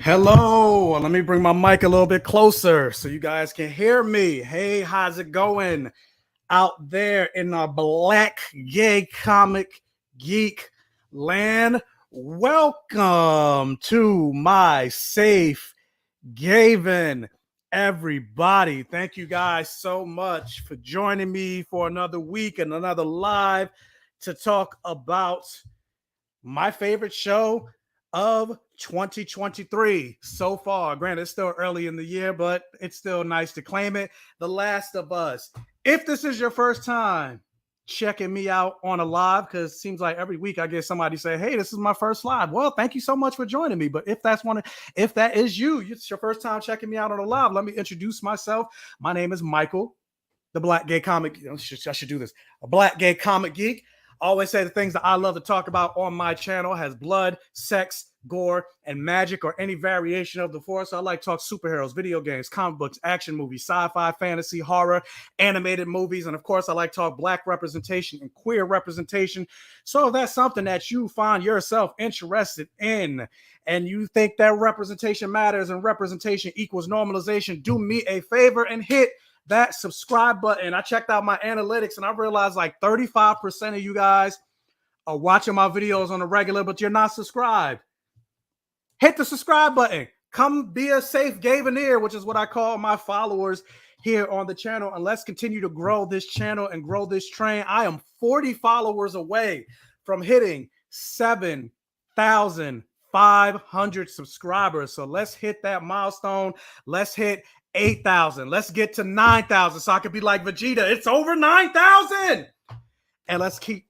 Hello, let me bring my mic a little bit closer so you guys can hear me. Hey, how's it going out there in the Black Gay Comic Geek land? Welcome to my safe Gaven, everybody. Thank you guys so much for joining me for another week and another live to talk about my favorite show of 2023 so far. Granted, it's still early in the year, but it's still nice to claim it. The Last of Us. If this is your first time checking me out on a live, because it seems like every week I get somebody say, hey, this is my first live. Well, thank you so much for joining me. But if that is you, it's your first time checking me out on a live, let me introduce myself. My name is Michael, the Black Gay Comic. I should do this. A Black Gay Comic Geek. I always say the things that I love to talk about on my channel has blood, sex, gore, and magic, or any variation of the four. So I like to talk superheroes, video games, comic books, action movies, sci-fi, fantasy, horror, animated movies, and of course I like to talk Black representation and queer representation. So if that's something that you find yourself interested in and you think that representation matters and representation equals normalization, do me a favor and hit that subscribe button. I checked out my analytics and I realized like 35% of you guys are watching my videos on a regular, but you're not subscribed. Hit the subscribe button. Come be a safe Gaveneer, which is what I call my followers here on the channel. And let's continue to grow this channel and grow this train. I am 40 followers away from hitting 7,500 subscribers. So let's hit that milestone. Let's hit 8,000. Let's get to 9,000 so I could be like Vegeta. It's over 9,000. And let's keep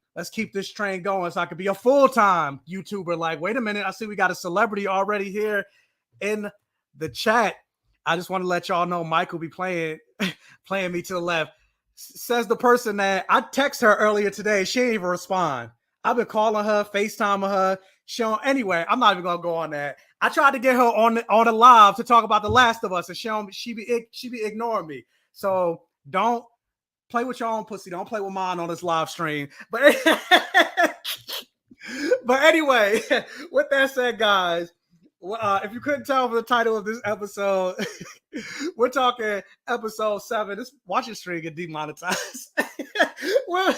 this train going so I could be a full-time YouTuber. Like, wait a minute. I see we got a celebrity already here in the chat. I just want to let y'all know Mike will be playing me to the left. Says the person that I text her earlier today. She ain't even respond. I've been calling her, FaceTiming her. Anyway, I'm not even gonna go on that. I tried to get her on the live to talk about The Last of Us, and she be ignoring me. So don't play with your own pussy. Don't play with mine on this live stream. But anyway, with that said, guys, if you couldn't tell from the title of this episode, we're talking episode 7. This watching stream get demonetized. Well,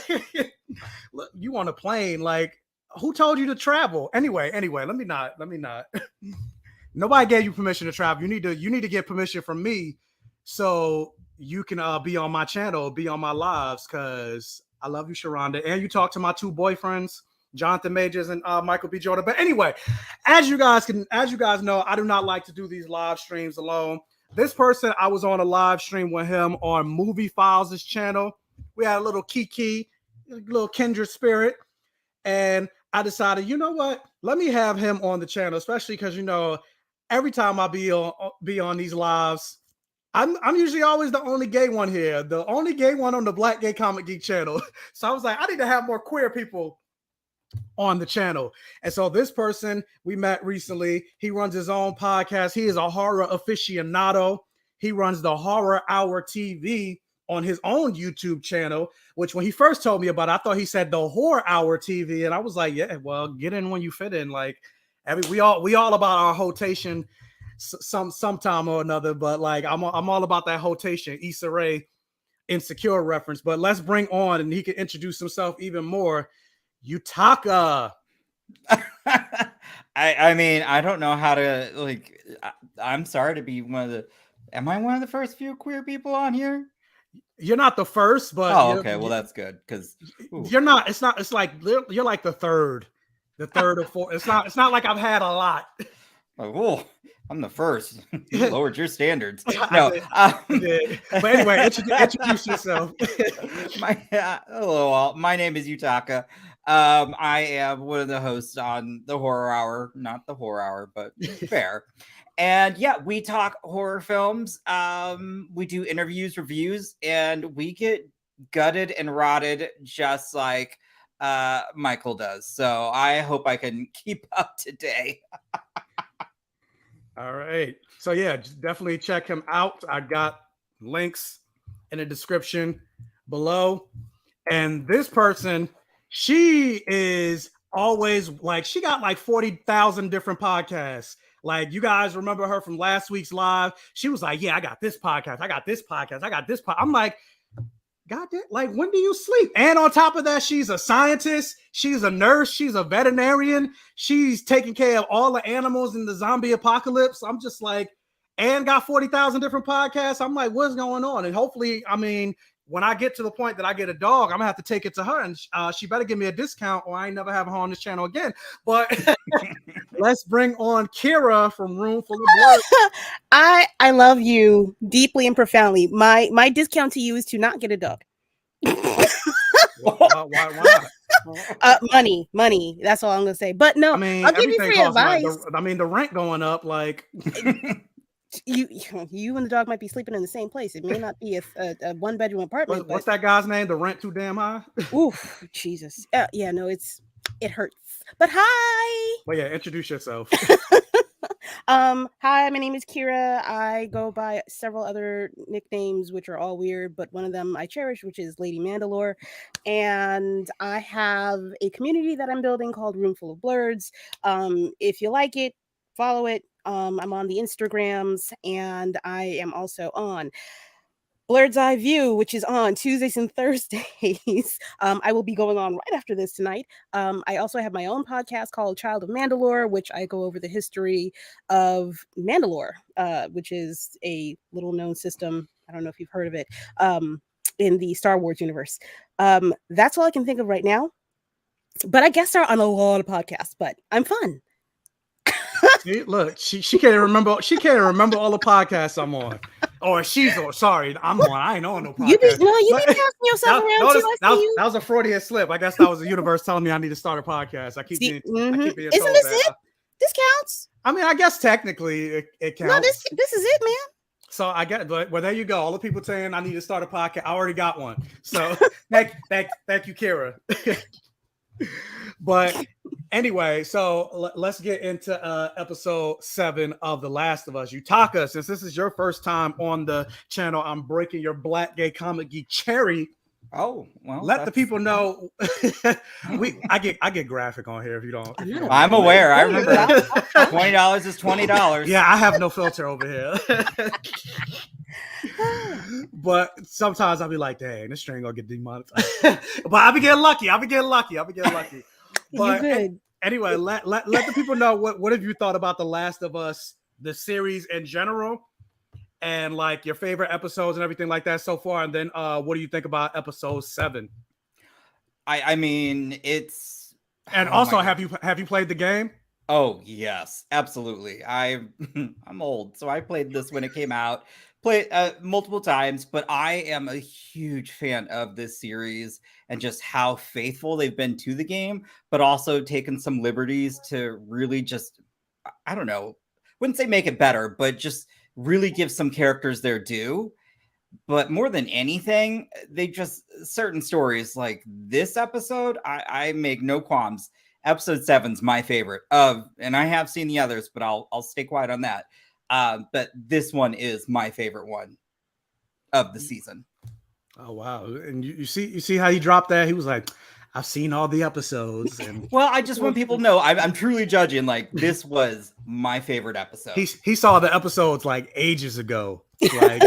look, you on a plane, like, who told you to travel? Anyway, let me not. Nobody gave you permission to travel. You need to get permission from me so you can be on my channel, be on my lives, because I love you, Sharonda. And you talk to my two boyfriends, Jonathan Majors and Michael B. Jordan. But anyway, as you guys know, I do not like to do these live streams alone. This person, I was on a live stream with him on Movie Files' channel. We had a little kiki, a little kindred spirit. And I decided, you know what? Let me have him on the channel, especially because, you know, every time I be on these lives, I'm usually always the only gay one here, the only gay one on the Black Gay Comic Geek channel. So I was like, I need to have more queer people on the channel. And so this person we met recently, he runs his own podcast. He is a horror aficionado. He runs the Horror Hour TV on his own YouTube channel, which when he first told me about it, I thought he said the Horror Hour TV. And I was like, yeah, well, get in when you fit in. Like, I mean, we all about our rotation sometime or another, but like I'm all about that rotation, Issa Rae Insecure reference. But let's bring on, and he can introduce himself even more, Yutaka. I mean, I don't know how to, like, I'm sorry to be am I one of the first few queer people on here? You're not the first, but okay, well that's good, because you're not. It's like you're like the third or fourth. It's not like I've had a lot. Oh, I'm the first. You lowered your standards. No, I did. But anyway, introduce yourself. Hello, my name is Yutaka. I am one of the hosts on the Horror Hour, not the Horror Hour, but fair. And yeah, we talk horror films. We do interviews, reviews, and we get gutted and rotted just like Michael does. So I hope I can keep up today. All right. So yeah, definitely check him out. I got links in the description below. And this person, she is always like she got like 40,000 different podcasts. Like you guys remember her from last week's live? She was like, "Yeah, I got this podcast. I got this podcast. I got this." I'm like, God damn, like when do you sleep? And on top of that, she's a scientist, she's a nurse, she's a veterinarian, she's taking care of all the animals in the zombie apocalypse. I'm just like, and got 40,000 different podcasts. I'm like, what's going on? And hopefully, I mean, when I get to the point that I get a dog, I'm gonna have to take it to her, and she better give me a discount, or I ain't never have her on this channel again. But let's bring on Kira from Room Full of Blood. I love you deeply and profoundly. My discount to you is to not get a dog. Why not? Money. That's all I'm gonna say. But no, I mean, I'll give you free advice. I mean, the rent going up, like you and the dog might be sleeping in the same place. It may not be a 1-bedroom apartment. What's that guy's name? The rent too damn high. Oof, Jesus. Yeah, no, it hurts. But hi. Well, yeah, introduce yourself. Hi, my name is Kira. I go by several other nicknames, which are all weird, but one of them I cherish, which is Lady Mandalore. And I have a community that I'm building called Room Full of Blurs. If you like it, follow it. I'm on the Instagrams, and I am also on Blurred's Eye View, which is on Tuesdays and Thursdays. I will be going on right after this tonight. I also have my own podcast called Child of Mandalore, which I go over the history of Mandalore, which is a little known system. I don't know if you've heard of it, in the Star Wars universe. That's all I can think of right now. But I guest star on a lot of podcasts, but I'm fun. See, look, she can't remember. She can't remember all the podcasts I'm on. Or she's on. Sorry, I'm on. I ain't on no podcast. You be passing yourself around too. That was a Freudian slip. I guess that was the universe telling me I need to start a podcast. I keep being Isn't told this that. it? This counts. I mean, I guess technically it counts. No, this is it, man. So I get, but well, there you go. All the people saying I need to start a podcast. I already got one. So thank you, Kira. But anyway, so let's get into episode 7 of The Last of Us. Yutaka, since this is your first time on the channel, I'm breaking your Black Gay Comic Geek cherry. Oh, well, let the people know. I get graphic on here if you don't. I'm aware. I remember $20 is $20. Yeah, I have no filter over here. But sometimes I'll be like, dang, this string gonna get demonetized. But I'll be getting lucky. But anyway, let the people know what have you thought about The Last of Us, the series in general, and like your favorite episodes and everything like that so far. And then what do you think about episode 7? I mean, it's and also have you played the game? Oh yes, absolutely. I'm old, so I played this when it came out. Played multiple times, but I am a huge fan of this series and just how faithful they've been to the game, but also taken some liberties to really just, I don't know, wouldn't say make it better, but just really give some characters their due. But more than anything, they just, certain stories like this episode, I make no qualms. Episode 7's my favorite and I have seen the others, but I'll stay quiet on that. But this one is my favorite one of the season. Oh wow! And you see how he dropped that? He was like, "I've seen all the episodes." And well, I just want people to know I'm truly judging. Like this was my favorite episode. He saw the episodes like ages ago, like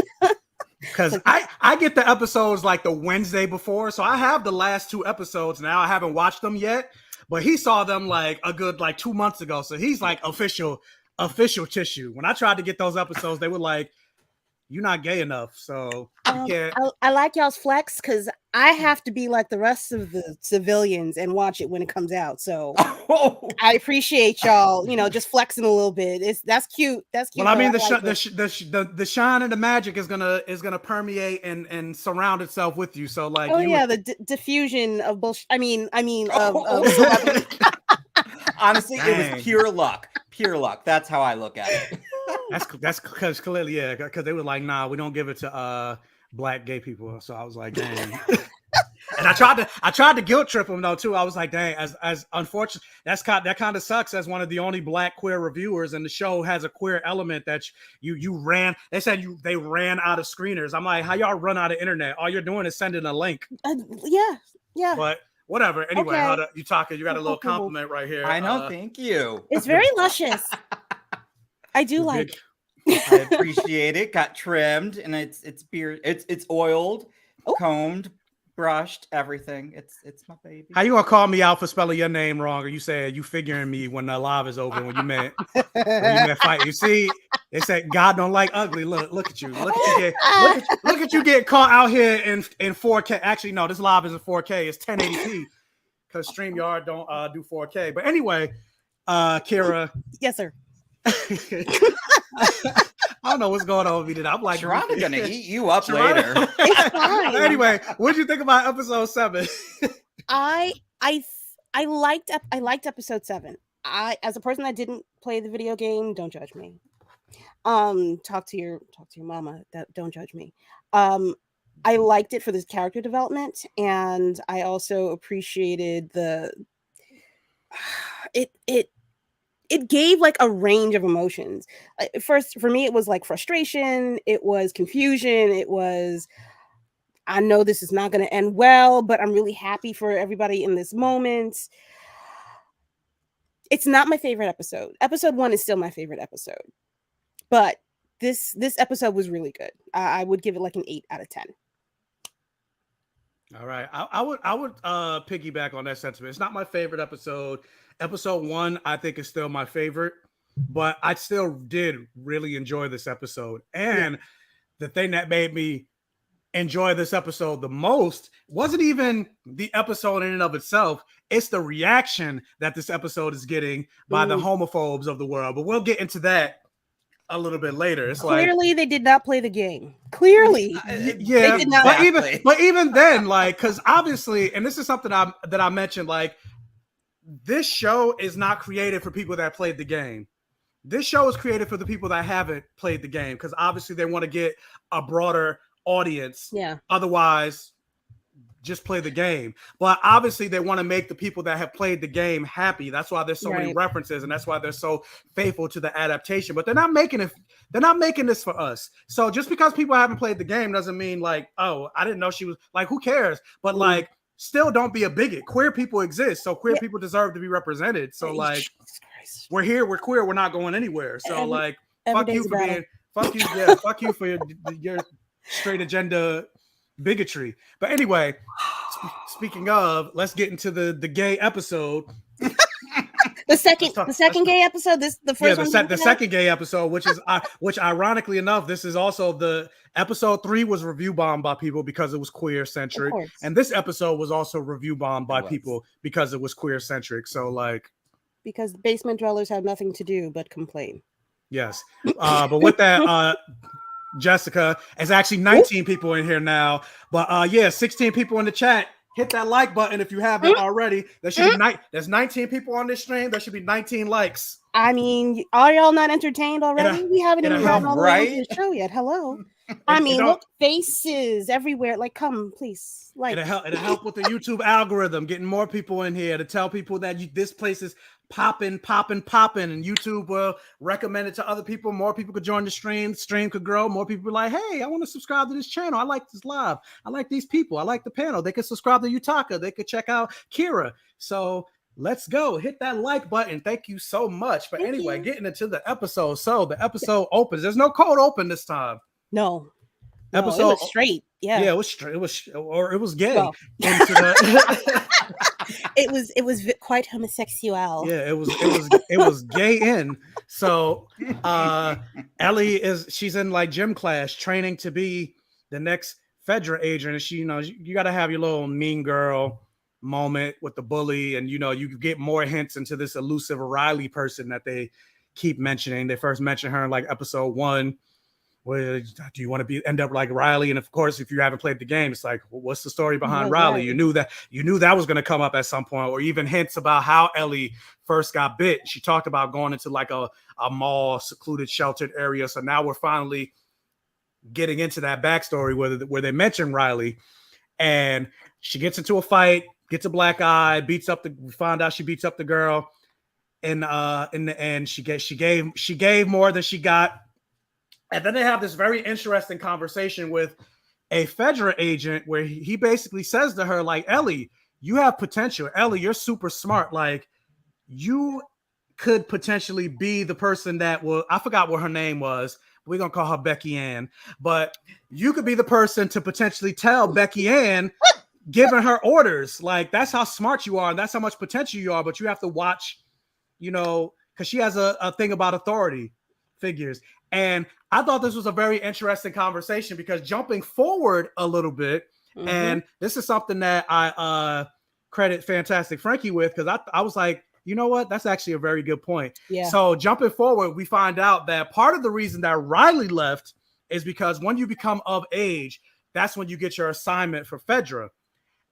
because I get the episodes like the Wednesday before, so I have the last 2 episodes now. I haven't watched them yet, but he saw them like a good 2 months ago, so he's like official tissue. When I tried to get those episodes, they were like, "You're not gay enough." So I like y'all's flex because I have to be like the rest of the civilians and watch it when it comes out. So I appreciate y'all, just flexing a little bit. That's cute. That's cute. Well, I mean, the shine and the magic is gonna permeate and surround itself with you. So like, the diffusion of bullshit. I mean, honestly, it was pure luck. Pure luck. That's how I look at it. That's because clearly, because they were like, "Nah, we don't give it to Black gay people." So I was like, "Dang." And I tried to guilt trip them though too. I was like, "Dang," as unfortunate that kind of sucks as one of the only Black queer reviewers, and the show has a queer element that you ran. They said they ran out of screeners. I'm like, how y'all run out of internet? All you're doing is sending a link. Yeah. whatever. Anyway, Okay. Yutaka, you got a little compliment right here. I know. Thank you. It's very luscious. I do like. I appreciate it. Got trimmed, and it's beard. It's oiled, combed, brushed, everything. It's my baby. How you gonna call me out for spelling your name wrong? Or you said you figuring me when the live is over when you meant fight? You see, they said God don't like ugly. Look at you. Look at you get caught out here in 4K. Actually, no, this live isn't 4K. It's 1080p because StreamYard don't do 4K. But anyway, Kira. Yes, sir. I don't know what's going on with me today. I'm like, Sharonda's gonna eat you up later. It's fine. Anyway, what did you think about episode 7? I liked episode 7. As a person that didn't play the video game, don't judge me. Talk to your mama. Don't judge me. I liked it for this character development, and I also appreciated it gave like a range of emotions. First, for me, it was like frustration, it was confusion, it was, I know this is not going to end well, but I'm really happy for everybody in this moment. It's not my favorite episode. Episode 1 is still my favorite episode, but this episode was really good. I would give it like an 8 out of 10. All right, I would piggyback on that sentiment. It's not my favorite episode. Episode 1, I think, is still my favorite, but I still did really enjoy this episode. And the thing that made me enjoy this episode the most wasn't even the episode in and of itself. It's the reaction that this episode is getting by the homophobes of the world. But we'll get into that a little bit later. It's clearly they did not play the game. Clearly, yeah. They did not. But even then, like, because obviously, and this is something that I mentioned, like, this show is not created for people that played the game. This show is created for the people that haven't played the game, because obviously they want to get a broader audience. Yeah. Otherwise, just play the game. But obviously they want to make the people that have played the game happy. That's why there's so many references, and that's why they're so faithful to the adaptation. But they're not making it. They're not making this for us. So just because people haven't played the game doesn't mean like, oh, I didn't know she was, like, who cares? But like, still don't be a bigot. Queer people exist, so queer people deserve to be represented. So like, we're here, we're queer, we're not going anywhere. So like, fuck you for your straight agenda bigotry. But anyway, speaking of, let's get into the gay episode. The second gay episode. The second gay episode, which ironically enough, this is also the episode 3 was review bombed by people because it was queer centric, and this episode was also review bombed by people because it was queer centric. So like, because basement dwellers have nothing to do but complain. Yes, but with that, Jessica, it's actually 19 people in here now, but 16 people in the chat. Hit that like button if you haven't already. There should be there's 19 people on this stream. There should be 19 likes. I mean, are y'all not entertained already? We haven't even gotten all the way into the show yet. Hello. I mean, look, faces everywhere. Like, come, please. Like, it'll help with the YouTube algorithm, getting more people in here to tell people that this place is popping, and YouTube will recommend it to other people. More people could join the stream. The stream could grow. More people be like, hey, I want to subscribe to this channel. I like this live. I like these people. I like the panel. They could subscribe to Yutaka. They could check out Kira. So let's go. Hit that like button. Thank you so much. But anyway, getting into the episode. So the episode opens. There's no cold open this time. No. Episode it was straight. Yeah, it was straight. It was gay. Well, it was quite homosexual. Yeah, it was gay in. So Ellie she's in like gym class training to be the next Fedra agent, and she, you got to have your little mean girl moment with the bully, and you get more hints into this elusive Riley person that they keep mentioning. They first mention her in like episode 1. Well, do you want to end up like Riley? And of course, if you haven't played the game, it's like, well, what's the story behind Riley? You knew that was going to come up at some point, or even hints about how Ellie first got bit. She talked about going into like a mall, secluded, sheltered area. So now we're finally getting into that backstory where they mention Riley, and she gets into a fight, gets a black eye, we find out she beats up the girl, and in the end, she gave more than she got. And then they have this very interesting conversation with a Fedra agent where he basically says to her, like, Ellie, you have potential. Ellie, you're super smart. Like, you could potentially be the person that will, I forgot what her name was. We're going to call her Becky Ann. But you could be the person to potentially tell Becky Ann, giving her orders. Like, that's how smart you are. And that's how much potential you are. But you have to watch, you know, because she has a thing about authority figures. And I thought this was a very interesting conversation because jumping forward a little bit, and this is something that I credit Fantastic Frankie with, because I was like, you know what? That's actually a very good point. Yeah. So jumping forward, we find out that part of the reason that Riley left is because when you become of age, that's when you get your assignment for Fedra.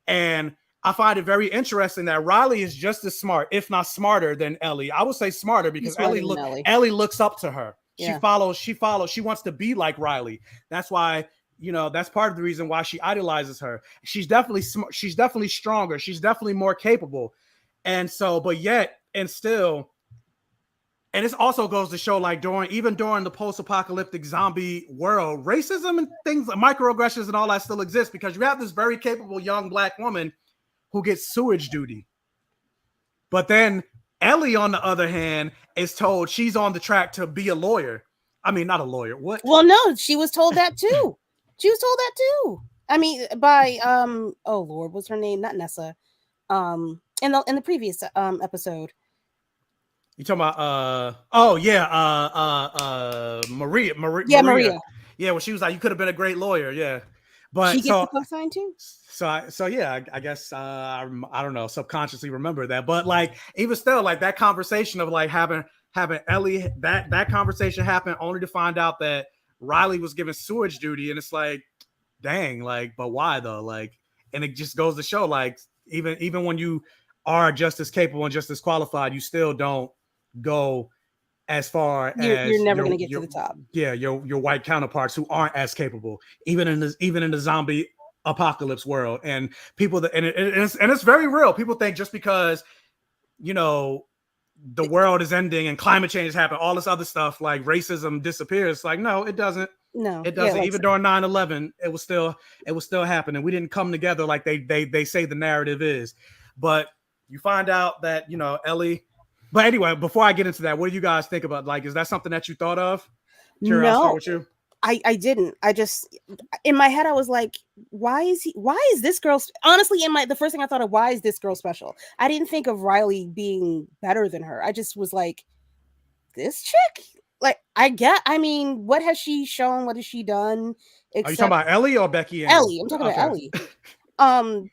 And I find it very interesting that Riley is just as smart, if not smarter, than Ellie. I would say smarter because Ellie looks up to her. Yeah. She follows. She wants to be like Riley. That's why, you know, that's part of the reason why she idolizes her. She's definitely smart. She's definitely stronger. She's definitely more capable. And so, but yet, and still, and this also goes to show, like, during the post-apocalyptic zombie world, racism and things, microaggressions and all that still exist, because you have this very capable young Black woman who gets sewage duty. But then Ellie, on the other hand, is told she's on the track to be a lawyer. I mean, not a lawyer. What? Well, no, she was told that too. She was told that too. I mean, by oh Lord, what's her name? Not Nessa. In the previous episode. You talking about Maria. Yeah, Maria. Yeah, well, she was like, you could have been a great lawyer. Yeah. But she gets the co-sign too. So yeah, I guess I don't know, subconsciously remember that. But like, even still, like, that conversation of like having Ellie, that conversation happened only to find out that Riley was given sewage duty, and it's like, dang, like, but why though? Like, and it just goes to show, like, even when you are just as capable and just as qualified, you still don't go as far as you're never going to get to the top. Yeah, your white counterparts who aren't as capable, even in the zombie apocalypse world. And people that and it's very real. People think just because, you know, the world is ending and climate change has happened, all this other stuff, like racism disappears. Like, no, it doesn't. No, it doesn't. Even during 9/11, it was still happening. We didn't come together like they say the narrative is. But you find out that, you know, Ellie. But anyway, before I get into that, what do you guys think about? Like, is that something that you thought of? Kira, I'll start with you. I didn't. I just, in my head, I was like, why is this girl? Honestly, the first thing I thought of, why is this girl special? I didn't think of Riley being better than her. I just was like, this chick? Like, I mean, what has she shown? What has she done? Are you talking about Ellie or Becky? Ellie. I'm talking about Ellie. I'm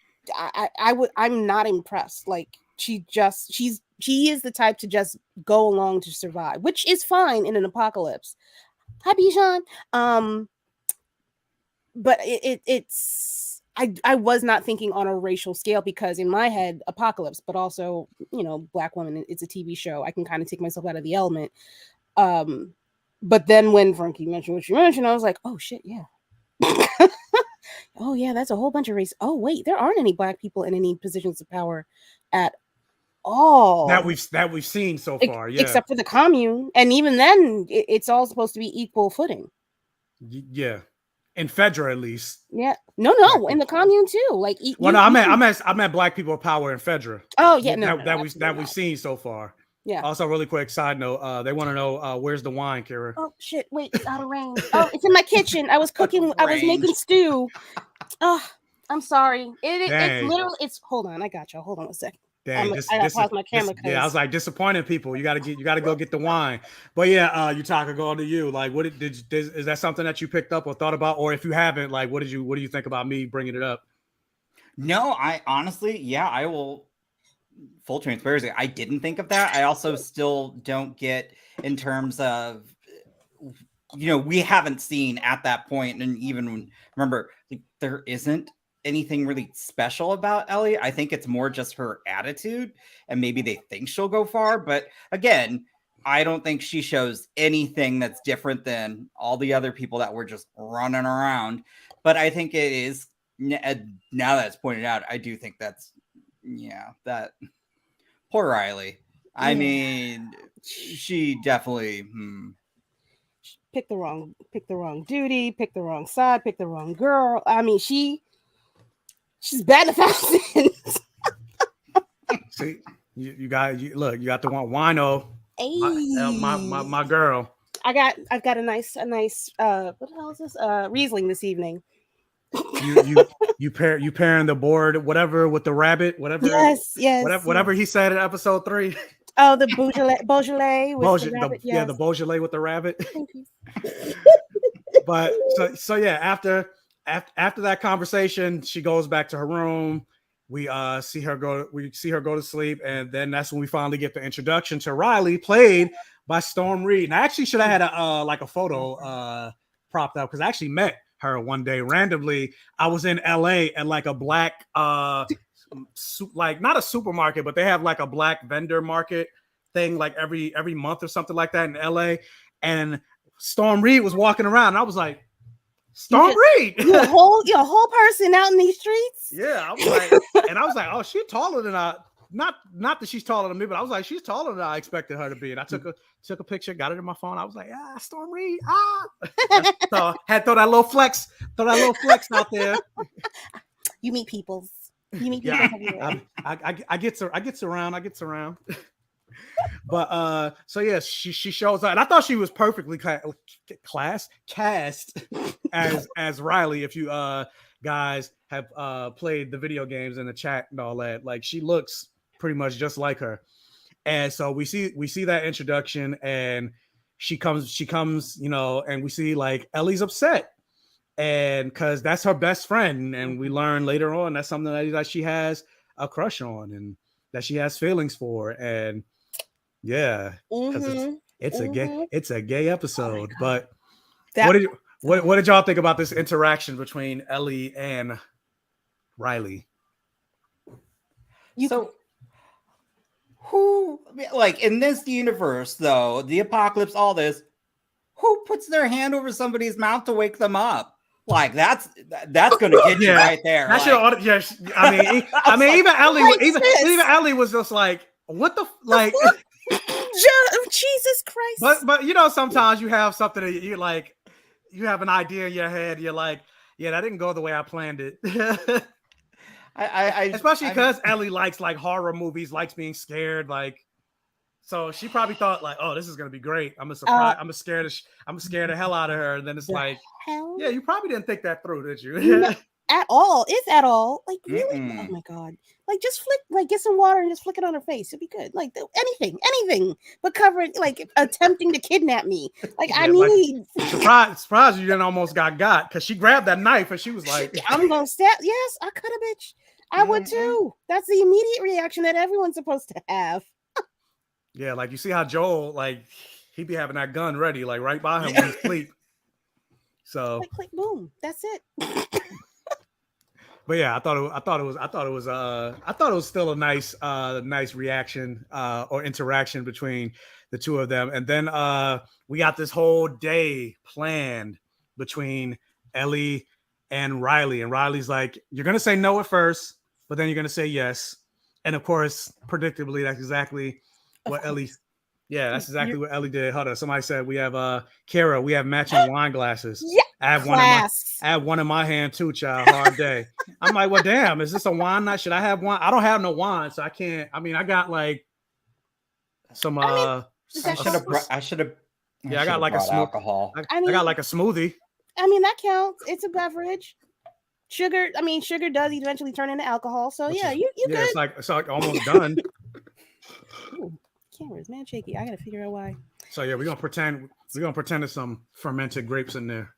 not impressed. Like, she is the type to just go along to survive, which is fine in an apocalypse. Hi, Bijan. But it's I was not thinking on a racial scale, because in my head, apocalypse, but also, you know, Black woman, it's a TV show. I can kind of take myself out of the element. But then when Frankie mentioned what you mentioned, I was like, oh shit, yeah. Oh yeah, that's a whole bunch of race. Oh wait, there aren't any Black people in any positions of power at all that we've seen so far, yeah, except for the commune, and even then it's all supposed to be equal footing. Yeah, in Fedra at least. Yeah, no, in the commune too. Like, I meant Black people of power in Fedra. Oh yeah, that we've seen so far. Yeah. Also, really quick side note, they want to know where's the wine, Kira? Oh shit! Wait, it's out of range. Oh, it's in my kitchen. I was cooking. I was making stew. Oh, I'm sorry. It's literally. Hold on. I got you. Hold on a second. Dang, I gotta pause my camera. I was like, disappointing people. You gotta go get the wine. But yeah, Yutaka, go on to you. Like, is that something that you picked up or thought about, or if you haven't, like, what do you think about me bringing it up? No, I honestly, yeah, I will. Full transparency, I didn't think of that. I also still don't get, in terms of, you know, we haven't seen at that point, and even remember, like, there isn't anything really special about Ellie. I think it's more just her attitude, and maybe they think she'll go far. But again, I don't think she shows anything that's different than all the other people that were just running around. But I think it is, now that it's pointed out, I do think that's, yeah, that poor Riley. I mean, she definitely picked the wrong duty, picked the wrong side, picked the wrong girl. I mean, she's bad at thousands. See, you got look. You got the one wino. Hey. My girl. I've got a nice what the hell is this? Riesling this evening. You pairing the board whatever with the rabbit, whatever. Yes. Whatever he said in episode 3. Oh, the Beaujolais with the rabbit. Yeah, the Beaujolais with the rabbit. Thank you. But so yeah, after that conversation, she goes back to her room. We see her go to sleep, and then that's when we finally get the introduction to Riley, played by Storm Reed. And I actually should have had a photo propped up, because I actually met her one day randomly. I was in LA at like a black like not a supermarket, but they have like a black vendor market thing like every month or something like that in LA. And Storm Reed was walking around, and I was like, Storm Reed, you're a whole person out in these streets. Yeah, I was like, oh, she's taller than I. Not that she's taller than me, but I was like, she's taller than I expected her to be. And I took a picture, got it in my phone. I was like, Storm Reed, So had to throw that little flex out there. You meet people. Yeah, I gets around. But so yeah, she shows up, and I thought she was perfectly cast as Riley. If you guys have played the video games in the chat and all that, like she looks pretty much just like her. And so we see that introduction, and she comes, and we see like Ellie's upset, and because that's her best friend, and we learn later on that's something that she has a crush on and that she has feelings for. And yeah, because it's a gay episode. But what did y'all think about this interaction between Ellie and Riley? So who, like in this universe though, the apocalypse, all this, who puts their hand over somebody's mouth to wake them up? Like that's gonna get you right there. That's like, I mean, even Ellie was just like, what the like. Jesus Christ! But sometimes you have something that you like, you have an idea in your head. You're like, yeah, that didn't go the way I planned it. Especially because Ellie likes like horror movies, likes being scared, like. So she probably thought like, oh, this is gonna be great. I'm scared the hell out of her. And then it's like, yeah, you probably didn't think that through, did you? No, at all, if at all. Like really? Oh my god! Like just get some water and just flick it on her face. It'd be good. Like anything, but cover it. Like attempting to kidnap me. Like I need. Surprised you didn't almost got because she grabbed that knife and she was like, I'm gonna stab. Yes, I could have, bitch. I would too. That's the immediate reaction that everyone's supposed to have. Yeah, like you see how Joel, like he'd be having that gun ready, like right by him when he's asleep. So click, boom, that's it. But yeah, I thought it was still a nice reaction or interaction between the two of them. And then we got this whole day planned between Ellie and Riley. And Riley's like, you're gonna say no at first, but then you're gonna say yes. And of course, predictably, that's exactly what Ellie. Yeah, that's exactly what Ellie did. Hold on, somebody said we have Kara. We have matching wine glasses. Yeah, I have one in my hand too, child. Hard day. I'm like, well, damn. Is this a wine night? Should I have wine? I don't have no wine, so I can't. I mean, I got like some. I should have. Yeah, I got like a alcohol. I got like a smoothie. I mean, that counts. It's a beverage. Sugar does eventually turn into alcohol. So yeah, you good. It's like almost done. Ooh, camera's man shaky. I gotta figure out why. So yeah, we're gonna pretend there's some fermented grapes in there.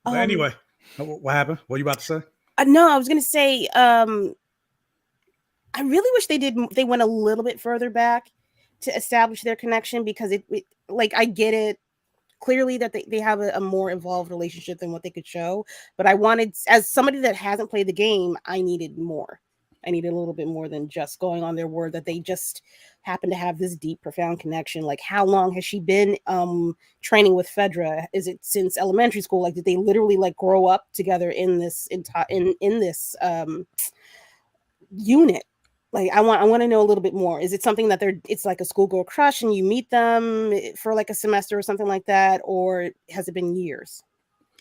But anyway, what happened? What are you about to say? No, I was gonna say, I really wish they went a little bit further back to establish their connection, because it like I get it clearly that they have a more involved relationship than what they could show, but I wanted, as somebody that hasn't played the game, I needed more. I needed a little bit more than just going on their word that they just happen to have this deep, profound connection. Like, how long has she been training with Fedra? Is it since elementary school? Like, did they literally like grow up together in this unit? Like, I want to know a little bit more. Is it something that it's like a schoolgirl crush and you meet them for like a semester or something like that, or has it been years?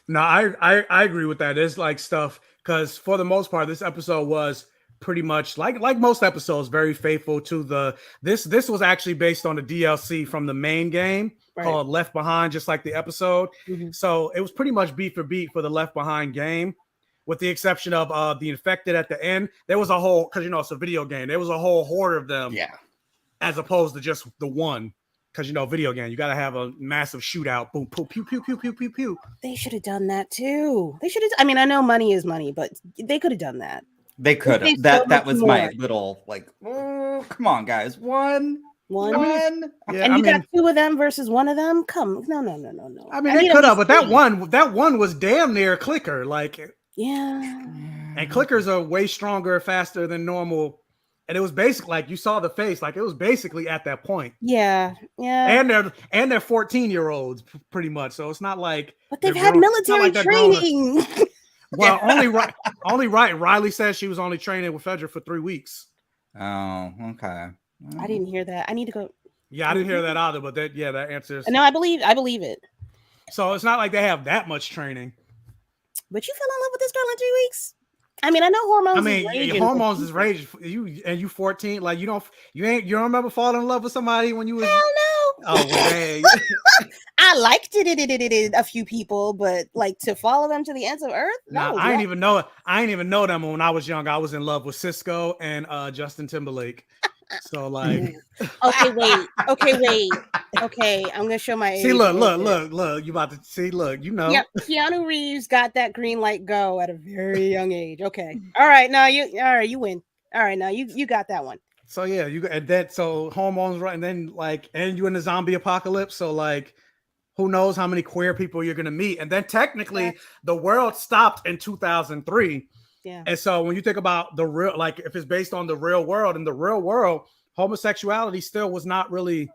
No, I agree with that. It's like stuff because for the most part, this episode was pretty much like most episodes, very faithful to the this was actually based on the DLC from the main game called Left Behind, just like the episode. So it was pretty much beat for beat for the Left Behind game, with the exception of the infected at the end. There was a whole, because it's a video game, there was a whole horde of them, as opposed to just the one. Because video game, you got to have a massive shootout. Boom, pew, pew, pew, pew, pew, pew, pew. They should have done that too. They should have. I mean, I know money is money, but they could have done that. They could have. That was my little oh, come on, guys. One. And you got two of them versus one of them. Come, no. I mean, they could have, but that one was damn near Clicker. And Clickers are way stronger, faster than normal. And it was basically like you saw the face, like it was basically at that point. Yeah. And they're 14-year-olds pretty much. So it's not like, but they've had military training. Well, only Riley says she was only training with Fedra for 3 weeks. Oh, okay. I didn't hear that. I need to go. Yeah, I didn't hear that either. But that answers. No, I believe it. So it's not like they have that much trairing. But you fell in love with this girl in 3 weeks? I mean, I know hormones. Hormones is raging. You 14. Like you don't remember falling in love with somebody when you was. Hell no. Oh, hey. I liked it a few people, but like to follow them to the ends of earth. No, I didn't even know. I didn't even know them when I was young. I was in love with Cisco and Justin Timberlake. So like. Okay, wait. Okay, I'm gonna show my age. See, look. You about to see? Look, Yep, Keanu Reeves got that green light go at a very young age. Okay, all right. Now you win. All right, now you got that one. So yeah, so hormones, right? And then and you in the zombie apocalypse. So like, who knows how many queer people you're gonna meet? And then technically, the world stopped in 2003. Yeah. And so when you think about the real, like if it's based on the real world, in the real world, homosexuality still was not really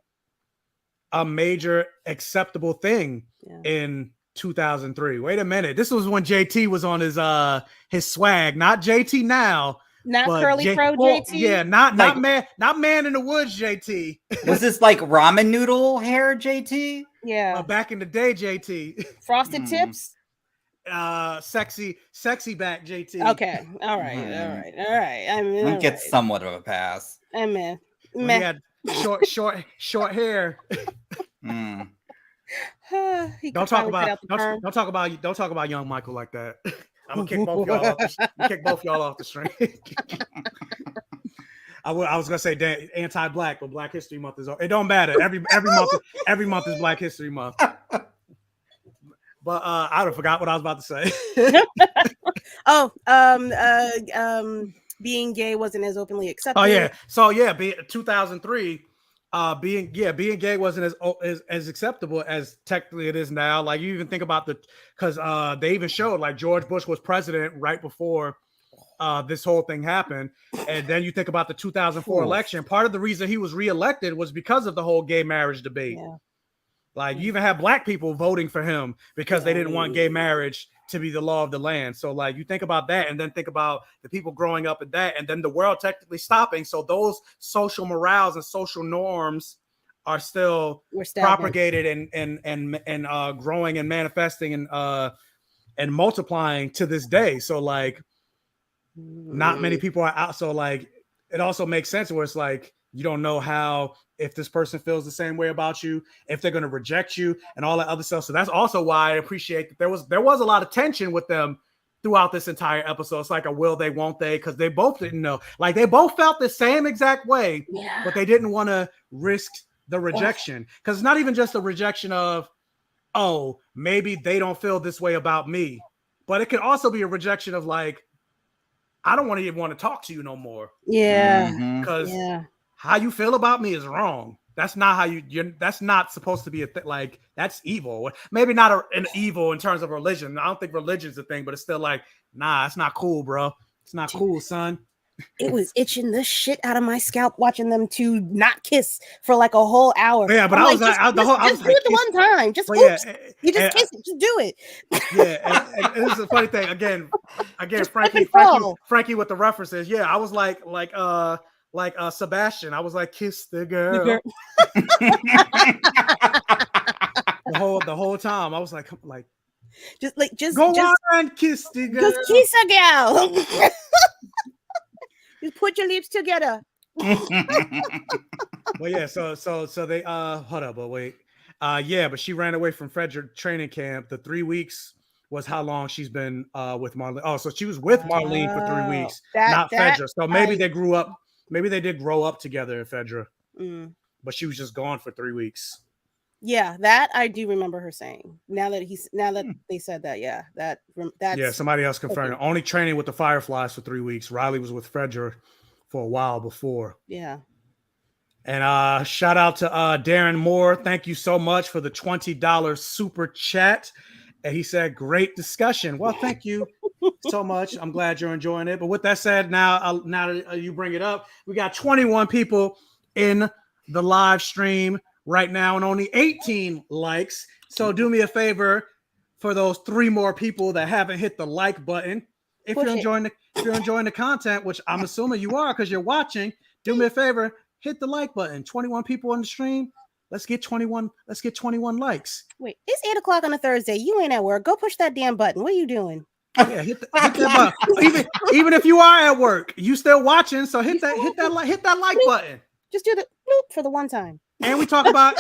a major acceptable thing in 2003. Wait a minute. This was when JT was on his swag, not JT now. Not curly pro JT. Yeah, not man in the woods JT. Was this like ramen noodle hair JT? Yeah. Back in the day JT. Frosted tips. Sexy back JT. Okay. All right. I mean, I'll get somewhat of a pass. I mean, he had short hair. Don't talk about young Michael like that. I'm gonna kick both y'all off the string. I was gonna say anti-black, but Black History Month is. It don't matter. Every month is Black History Month. But I would have forgot what I was about to say. Being gay wasn't as openly accepted. Oh yeah. So yeah, 2003. Being gay wasn't as acceptable as technically it is now. Like you even think about because they even showed like George Bush was president right before this whole thing happened, and then you think about the 2004 election. Part of the reason he was reelected was because of the whole gay marriage debate. Yeah. Like you even have black people voting for him because they didn't want gay marriage to be the law of the land. So like you think about that, and then think about the people growing up in that, and then the world technically stopping. So those social morals and social norms are still propagated and growing and manifesting and multiplying to this day. So like not many people are out. So like it also makes sense where it's like you don't know how, if this person feels the same way about you, if they're going to reject you and all that other stuff. So that's also why I appreciate that there was a lot of tension with them throughout this entire episode. It's like a will they, won't they? Because they both didn't know. Like they both felt the same exact way, but they didn't want to risk the rejection. Because it's not even just a rejection of, oh, maybe they don't feel this way about me. But it could also be a rejection of like, I don't even want to talk to you no more. Yeah. Because how you feel about me is wrong. That's not how that's not supposed to be a thing. Like that's evil. Maybe not an evil in terms of religion. I don't think religion's a thing, but it's still like, nah, it's not cool, bro. It's not cool, son. It was itching the shit out of my scalp watching them two not kiss for like a whole hour. Yeah, but I was like, just do it the one time. Just oops. You just kiss it. Just do it. Yeah, and this is a funny thing. Again, Frankie with the references. Yeah, I was like Sebastian. I was like, kiss the girl. the whole time. I was like Just Go on, kiss the girl. just kiss a girl. Just put your lips together. Well, yeah. So they hold up, but wait. Yeah, but she ran away from Frederick training camp. The 3 weeks was how long she's been with Marlene. Oh, so she was with Marlene for 3 weeks, not Fedra. So maybe they grew up. Maybe they did grow up together in Fedra. But she was just gone for 3 weeks. Yeah, that I do remember her saying. Now that they said that, that's yeah. Somebody else confirmed. Okay. Only training with the Fireflies for 3 weeks. Riley was with Fedra for a while before. Yeah. And shout out to Darren Moore. Thank you so much for the $20 super chat. And he said, great discussion. Well, thank you so much. I'm glad you're enjoying it. But with that said, now that you bring it up, we got 21 people in the live stream right now and only 18 likes. So do me a favor for those 3 more people that haven't hit the like button. If you're enjoying the content, which I'm assuming you are because you're watching, do me a favor. Hit the like button. 21 people on the stream. Let's get 21 likes. Wait, it's 8:00 on a Thursday. You ain't at work. Go push that damn button. What are you doing? Yeah, hit that button. Even if you are at work, you still watching. So hit that like button. Just do the bloop for the one time. And we talk about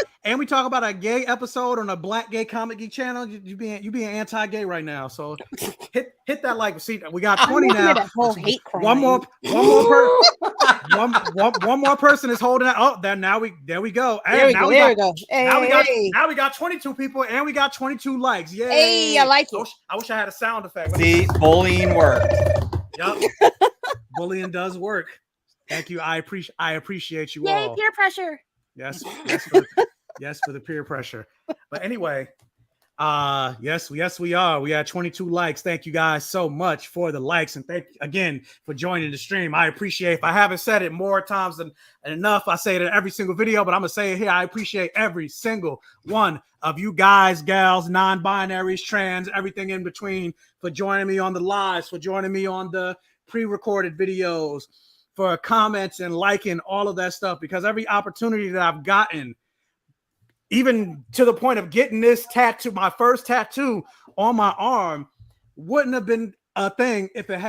a gay episode on a Black Gay Comic Geek channel. You being anti-gay right now. So hit that like. See, we got 20 now. That whole hate crime. One more person is holding that. Oh, there we go. There we go. Now we got 22 people and we got 22 likes. Yay. Hey, I like it. I wish I had a sound effect. See, bullying works. Yep. Bullying does work. Thank you. I appreciate you all. Yay, peer pressure. Yes, for the peer pressure. But anyway, yes, we are. We had 22 likes. Thank you guys so much for the likes, and thank you again for joining the stream. I appreciate. If I haven't said it more times than enough, I say it in every single video, but I'm gonna say it here. I appreciate every single one of you guys, gals, non-binaries, trans, everything in between, for joining me on the lives, for joining me on the pre-recorded videos, for comments and liking all of that stuff, because every opportunity that I've gotten, even to the point of getting this tattoo, my first tattoo on my arm, wouldn't have been a thing if it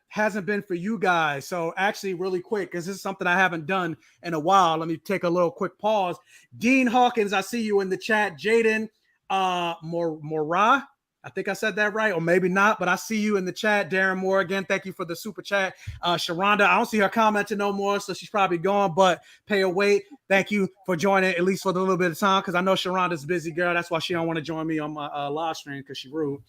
hasn't been for you guys. So actually really quick, because this is something I haven't done in a while. Let me take a little quick pause. Dean Hawkins, I see you in the chat. Jaden Mora, I think I said that right, or maybe not, but I see you in the chat. Darren Moore, again, thank you for the super chat. Sharonda, I don't see her commenting no more, so she's probably gone, but pay her weight. Thank you for joining, at least for the little bit of time, because I know Sharonda's a busy girl. That's why she don't want to join me on my live stream, because she's rude.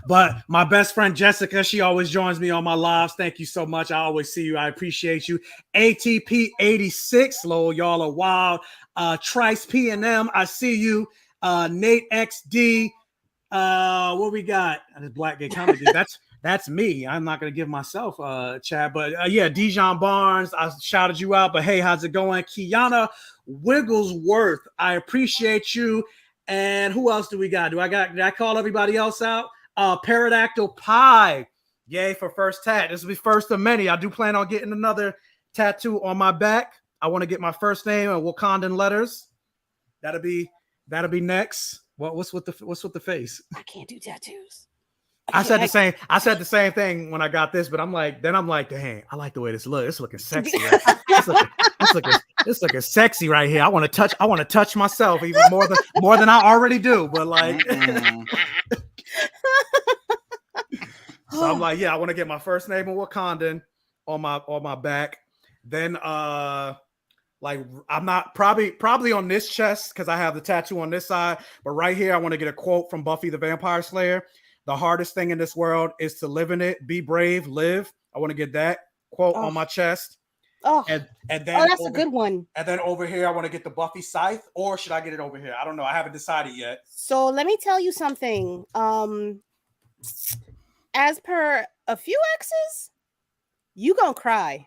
But my best friend Jessica, she always joins me on my lives. Thank you so much. I always see you. I appreciate you. ATP 86, lol, y'all are wild. Trice P&M, I see you. Nate XD. What we got? This Black Gay Comedy. That's me. I'm not gonna give myself a chat, but yeah, Dijon Barnes, I shouted you out. But hey, how's it going? Kiana Wigglesworth, I appreciate you. And who else do we got? Did I call everybody else out? Pterodactyl Pie, yay for first tat. This will be first of many. I do plan on getting another tattoo on my back. I want to get my first name in Wakandan letters. That'll be next. What's with the face? I can't do tattoos. I said the same thing when I got this, but I'm like, dang, I like the way this looks. It's looking sexy. Right? It's looking sexy right here. I want to touch myself even more than I already do. But like, so I'm like, yeah, I want to get my first name in Wakandan on my back. Then like, I'm not probably on this chest because I have the tattoo on this side, but right here I want to get a quote from Buffy the Vampire Slayer. The hardest thing in this world is to live in it. Be brave, live. I want to get that quote on my chest. Oh, and then that's a good one. And then over here, I want to get the Buffy scythe, or should I get it over here? I don't know. I haven't decided yet. So let me tell you something. As per a few exes, you gonna cry.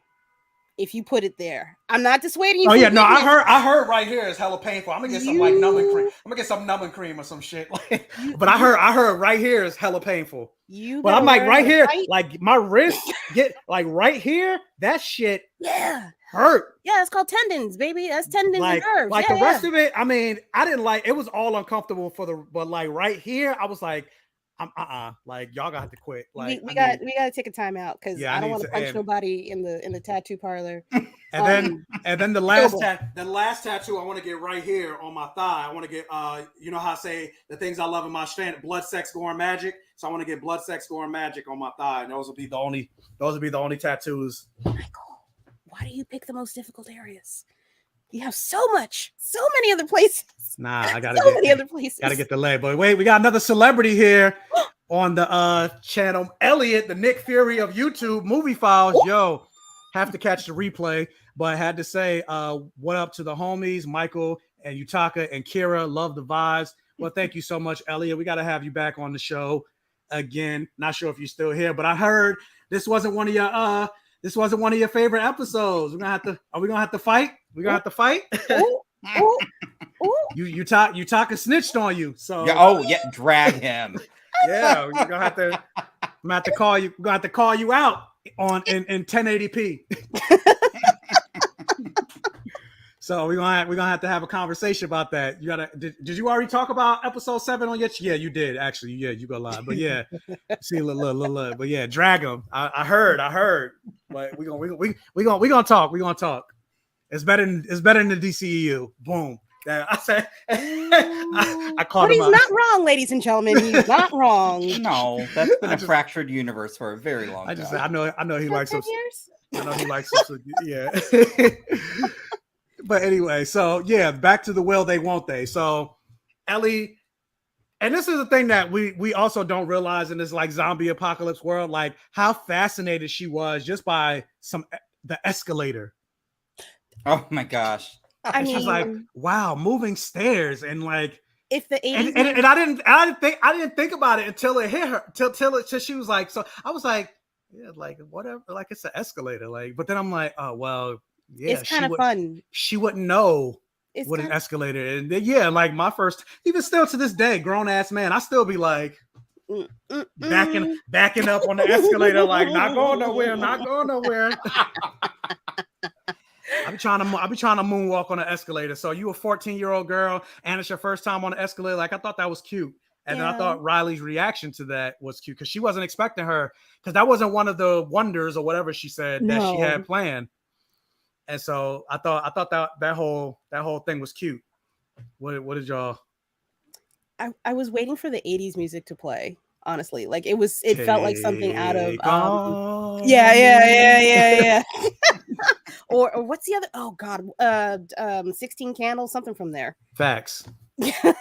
if you put it there. I'm not dissuading you. Oh from yeah, no, getting it. I heard right here is hella painful. I'm gonna get some like numbing cream. I'm gonna get some numbing cream or some shit. But I heard right here is hella painful. But I'm like right here, like my wrist get like right here. That shit, hurt. Yeah, it's called tendons, baby. That's tendons and nerves. Like the rest of it, I mean, I didn't like. It was all uncomfortable but like right here, I was like, like y'all got to quit. Like we got to take a time out because I don't want to punch nobody in the tattoo parlor. And then the last tattoo I want to get right here on my thigh. I want to get you know how I say the things I love in my strand, blood, sex, gore, and magic. So I want to get blood, sex, gore, and magic on my thigh. And those will be the only tattoos. Michael, why do you pick the most difficult areas? You have so many other places. Nah, I gotta many other places. Gotta get the leg. But wait, we got another celebrity here on the channel. Elliot, the Nick Fury of YouTube, Movie Files. Yo, have to catch the replay, but I had to say what up to the homies, Michael and Yutaka and Kira. Love the vibes. Well, thank you so much, Elliot. We gotta have you back on the show again. Not sure if you're still here, but I heard this wasn't one of your favorite episodes. Are we gonna have to fight? We're gonna have to fight. Yutaka snitched on you. So drag him. Yeah, we're gonna have to call you. We're gonna have to call you out in 1080p. So we're gonna have to have a conversation about that. You gotta. Did you already talk about episode 7 on your? Yeah, you did actually. Yeah, you go live. But yeah, see, look. But yeah, drag him. I heard. But we gonna talk. We gonna talk. It's better than the DCEU. Boom. I said. I called him out. But he's not wrong, ladies and gentlemen. He's not wrong. No, that's been a fractured universe for a very long time. I know he likes some. Years? I know he likes some. Yeah. But anyway, so yeah, back to the will they, won't they? So Ellie, and this is the thing that we also don't realize in this like zombie apocalypse world, like how fascinated she was just by the escalator. Oh my gosh. I mean, she's like, wow, moving stairs and like if the 80s and I didn't think about it until it hit her till she was like, so I was like, yeah, like whatever, like it's an escalator, like, but then I'm like, oh well, yeah, it's kind of fun. She wouldn't know what an escalator is. And yeah, like my first, even still to this day, grown ass man, I still be like backing up on the escalator, like not going nowhere. I be trying to moonwalk on the escalator. So you a 14-year-old girl and it's your first time on the escalator. Like I thought that was cute. And then I thought Riley's reaction to that was cute because she wasn't expecting her, because that wasn't one of the wonders or whatever she said that she had planned. And so I thought that whole thing was cute. What did y'all? I was waiting for the 80s music to play. Honestly, like it felt like something out of yeah. or what's the other? Oh God, 16 Candles, something from there. Facts.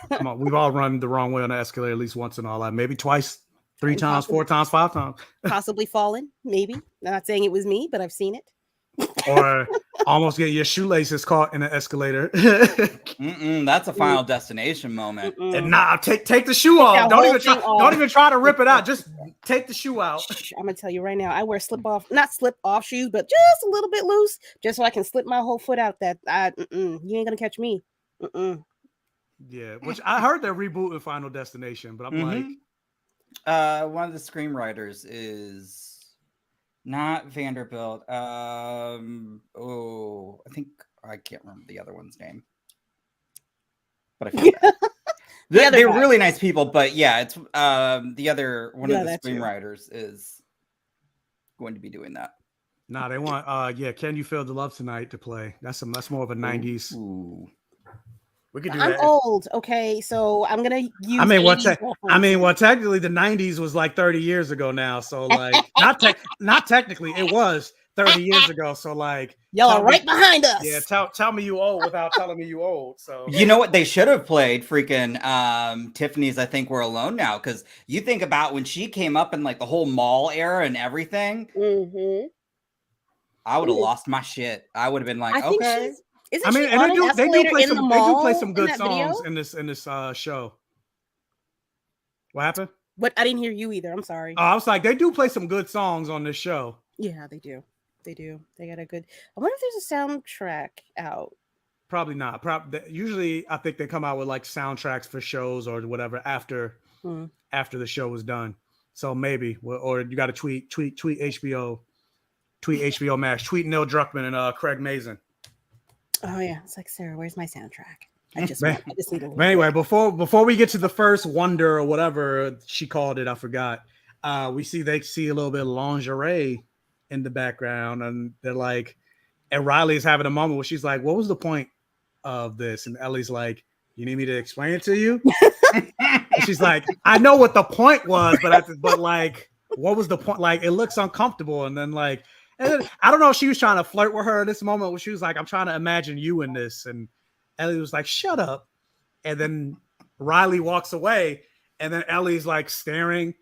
Come on, we've all run the wrong way on the escalator at least once in our life, maybe twice, 3 times, 4 times, 5 times. Possibly fallen, maybe. I'm not saying it was me, but I've seen it. Or almost get your shoelaces caught in an escalator. That's a Final Destination moment. And nah, take the shoe off. Don't even try to rip it out. Just take the shoe out. I'm gonna tell you right now. I wear not slip off shoes, but just a little bit loose, just so I can slip my whole foot out. That you ain't gonna catch me. Yeah, which I heard they're rebooting Final Destination, but I'm like, one of the screenwriters is. Not Vanderbilt. I think I can't remember the other one's name. But I forget. They're really nice people, but yeah, it's the other one of the screenwriters is going to be doing that. Nah, they want Can You Feel the Love Tonight to play. That's more of a 90s. Ooh. We could do I'm that. old, okay, so I'm gonna use. Technically, the '90s was like 30 years ago now. So, like, not technically, it was 30 years ago. So, like, y'all are right behind us. Yeah, tell me you old without telling me you old. So, you know what they should have played? Freaking Tiffany's. I Think We're Alone Now, because you think about when she came up in like the whole mall era and everything. Mm-hmm. I would have lost my shit. I would have been like, okay. And they do play some good songs in this show. What happened? But I didn't hear you either. I'm sorry. I was like, they do play some good songs on this show. Yeah, they do. They do. They got a good. I wonder if there's a soundtrack out. Probably not. Usually, I think they come out with like soundtracks for shows or whatever Hmm. after the show is done. So maybe, or you got to tweet HBO, tweet HBO Max, tweet Neil Druckmann and Craig Mazin. Oh yeah, it's like Sarah. Where's my soundtrack? I just need a little. But anyway, before we get to the first wonder or whatever she called it, I forgot. They see a little bit of lingerie in the background, and they're like, and Riley's having a moment where she's like, "What was the point of this?" And Ellie's like, "You need me to explain it to you?" She's like, "I know what the point was, but like, what was the point? Like, it looks uncomfortable." And then like, I don't know if she was trying to flirt with her at this moment where she was like, "I'm trying to imagine you in this," and Ellie was like, "Shut up." And then Riley walks away, and then Ellie's like staring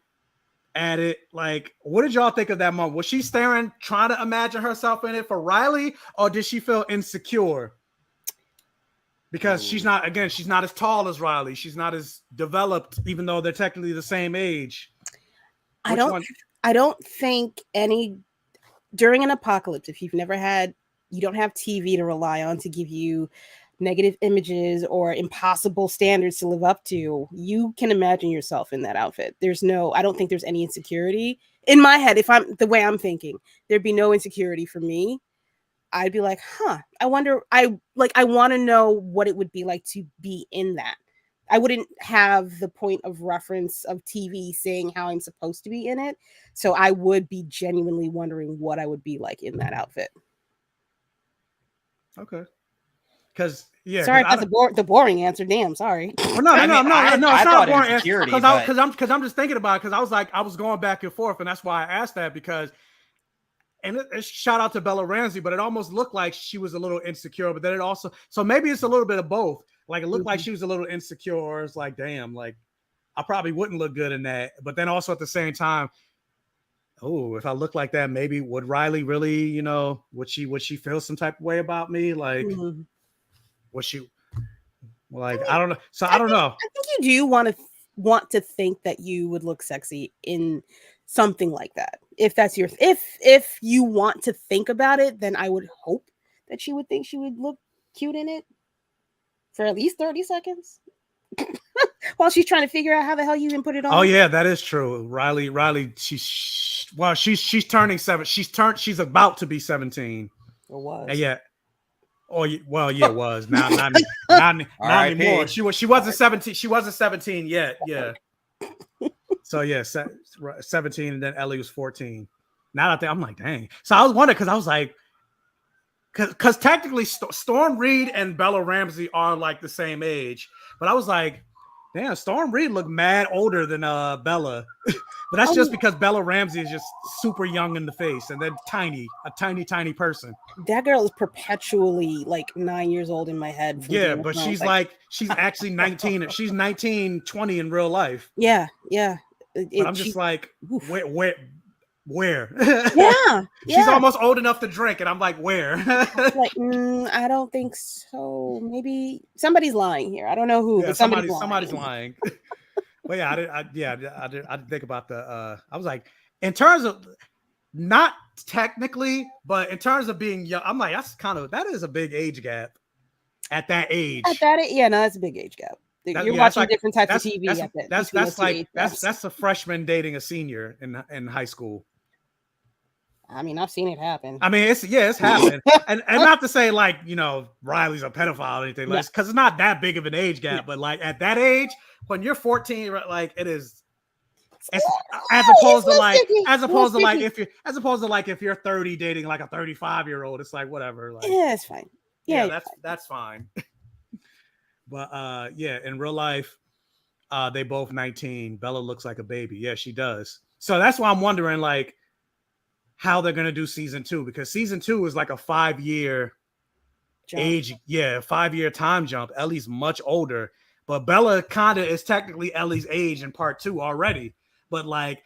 at it. Like, what did y'all think of that moment? Was she staring, trying to imagine herself in it for Riley, or did she feel insecure? Because she's not as tall as Riley. She's not as developed, even though they're technically the same age. I don't think during an apocalypse, if you don't have TV to rely on to give you negative images or impossible standards to live up to, you can imagine yourself in that outfit. I don't think there's any insecurity in my head. If I'm the way I'm thinking, there'd be no insecurity for me. I'd be like, I wonder, I want to know what it would be like to be in that. I wouldn't have the point of reference of TV saying how I'm supposed to be in it. So I would be genuinely wondering what I would be like in that outfit. Okay. Because sorry, that's the boring answer. Damn, sorry. Well, no, it's not a boring answer. Because I'm just thinking about it. Because I was going back and forth, and that's why I asked that. Because, and shout out to Bella Ramsey, but it almost looked like she was a little insecure. But then it also, so maybe it's a little bit of both. Like it looked like she was a little insecure. Or it's like, damn, like I probably wouldn't look good in that. But then also at the same time, oh, if I look like that, maybe would Riley really, would she feel some type of way about me? Like. Mm-hmm. Was she like? I don't know. So I don't know. I think you do want to think that you would look sexy in something like that. If that's if you want to think about it, then I would hope that she would think she would look cute in it for at least 30 seconds while she's trying to figure out how the hell you even put it on. Oh yeah, that is true. Riley, she's turning 7. She's about to be 17. Or was. And yeah. Oh well, yeah, it was not anymore. She wasn't 17. She wasn't 17 yet. Yeah. So yeah, 17, and then Ellie was 14. Now that I'm like, dang. So I was wondering because I was like, because technically Storm Reed and Bella Ramsey are like the same age, but I was like, damn, Storm Reed looked mad older than Bella. But that's just because Bella Ramsey is just super young in the face and then a tiny person. That girl is perpetually like 9 years old in my head. Yeah, but she's actually 19. She's 19, 20 in real life. Yeah. But I'm just like, where? Yeah. She's almost old enough to drink, and I'm like, where? Like, I don't think so. Maybe somebody's lying here. I don't know who, but somebody's lying. But yeah, I didn't think about the. I was like, in terms of not technically, but in terms of being young, I'm like, that is a big age gap at that age. Yeah, no, that's a big age gap. You're watching different types of TV. That's a freshman dating a senior in high school. I mean, I've seen it happen. I mean, it's happened, and not to say like Riley's a pedophile or anything, like, because it's not that big of an age gap, but like at that age, when you're 14, like it is, as opposed to like if you're 30 dating like a 35-year-old, it's like whatever. Like, yeah, it's fine. Yeah, that's fine. But in real life, they both 19. Bella looks like a baby. Yeah, she does. So that's why I'm wondering like how they're gonna do season 2, because season 2 is like a 5-year age, 5-year time jump. Ellie's much older, but Bella kinda is technically Ellie's age in part 2 already. But like,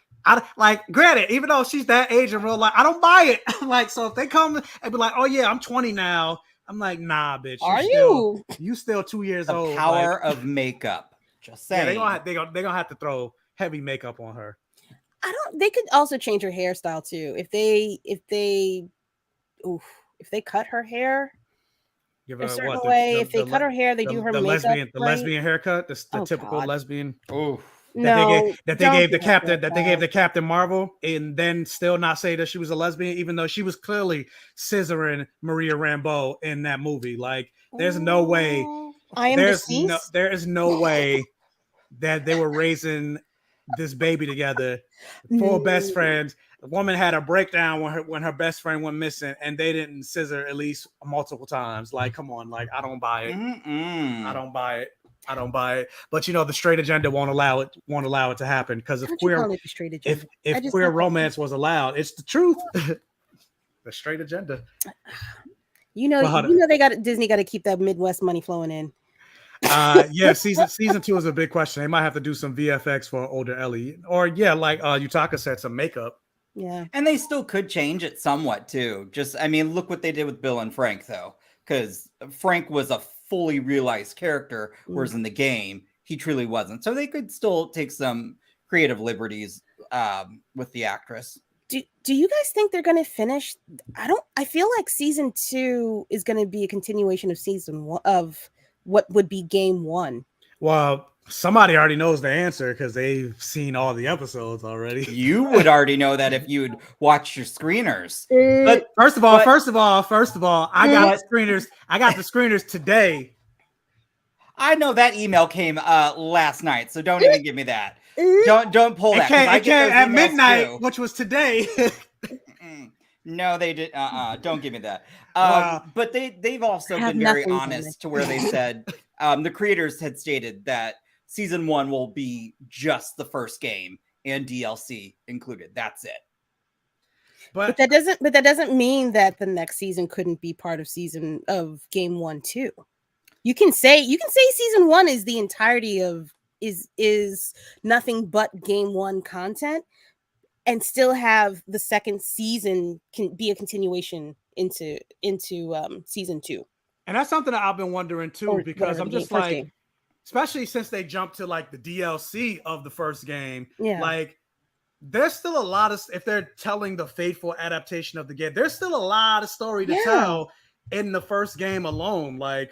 granted, even though she's that age in real life, I don't buy it. Like, so if they come and be like, "Oh yeah, I'm 20 now," I'm like, "Nah, bitch. You still 2 years old." The power of makeup. Just saying. Yeah, they're gonna have to throw heavy makeup on her. They could also change her hairstyle too. If they oof, if they cut her hair Give a her certain what way, if they cut her hair, they do her makeup the right. lesbian haircut, the Oh, typical God. lesbian Oh, No, that they don't gave do the captain that, that they gave the Captain Marvel, and then still not say that she was a lesbian, even though she was clearly scissoring Maria Rambeau in that movie. Like, there's no way, I am deceased. there is no way that they were raising this baby together, full best friends. The woman had a breakdown when her best friend went missing, and they didn't scissor at least multiple times. Like, come on, like, I don't buy it. I don't buy it. I don't buy it. But the straight agenda won't allow it to happen, because if queer romance was allowed, it's the truth. The straight agenda. Disney got to keep that Midwest money flowing in. Yeah, season 2 is a big question. They might have to do some VFX for older Ellie, or like Yutaka said, some makeup. Yeah, and they still could change it somewhat too. Just, I mean, look what they did with Bill and Frank, though, because Frank was a fully realized character, whereas in the game he truly wasn't. So they could still take some creative liberties with the actress. Do you guys think they're going to finish? I feel like season 2 is going to be a continuation of season 1 of what would be game 1. Well, somebody already knows the answer because they've seen all the episodes already. You would already know that if you'd watch your screeners. But first of all, I got the screeners. I got the screeners today. I know that email came last night, so don't even give me that. Don't pull that. It came at midnight, too. Which was today. No, they did. Don't give me that. But they've also been very honest to where they said the creators had stated that season 1 will be just the first game and DLC included. That's it. But that doesn't mean that the next season couldn't be part of game 1 too. You can say season 1 is the entirety of is nothing but game 1 content, and still have the second season can be a continuation into season 2. And that's something that I've been wondering too, because I'm just like, especially since they jumped to like the DLC of the first game, like there's still a lot of, if they're telling the faithful adaptation of the game, there's still a lot of story to tell in the first game alone. Like,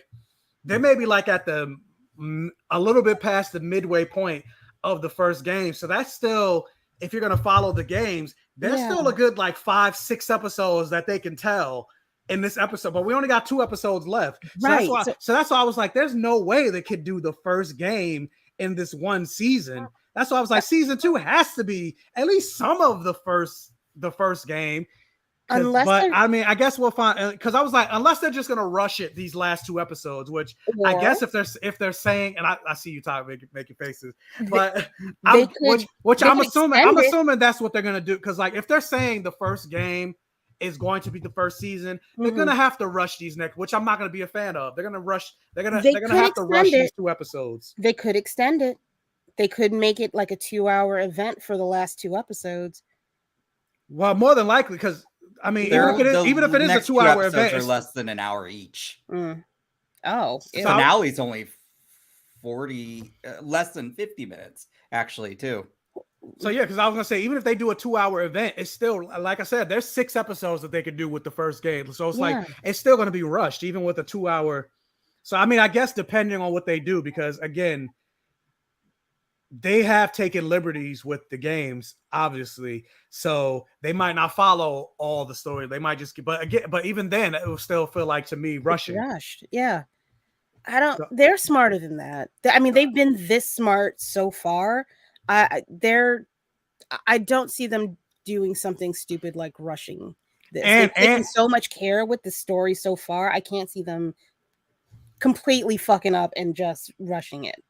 they may be like at a little bit past the midway point of the first game. So that's still, if you're going to follow the games, there's still a good like 5-6 episodes that they can tell in this episode, but we only got 2 episodes left. So that's why I was like, there's no way they could do the first game in this one season. That's why I was like, season 2 has to be at least some of the first game. But I mean, I guess we'll find, because I was like, unless they're just gonna rush it these last 2 episodes, which I guess if they're saying, and I see you talking, making faces, but I'm assuming that's what they're gonna do, because like if they're saying the first game is going to be the first season, they're gonna have to rush these next, which I'm not gonna be a fan of. They're gonna have to rush these 2 episodes. They could extend it. They could make it like a 2-hour event for the last 2 episodes. Well, more than likely, because I mean, even if it is a 2-hour event, it's less than an hour each. Oh, the finale's only 40, less than 50 minutes, actually, too. So yeah, because I was gonna say, even if they do a 2-hour event, it's still, like I said, there's 6 episodes that they could do with the first game. So it's like it's still gonna be rushed, even with a 2-hour. So I mean, I guess depending on what they do, because again, they have taken liberties with the games, obviously. So they might not follow all the story. They might just, but even then, it will still feel like, to me, rushing. Rushed, yeah. They're smarter than that. I mean, they've been this smart so far. I don't see them doing something stupid like rushing this. They've taken so much care with the story so far. I can't see them completely fucking up and just rushing it.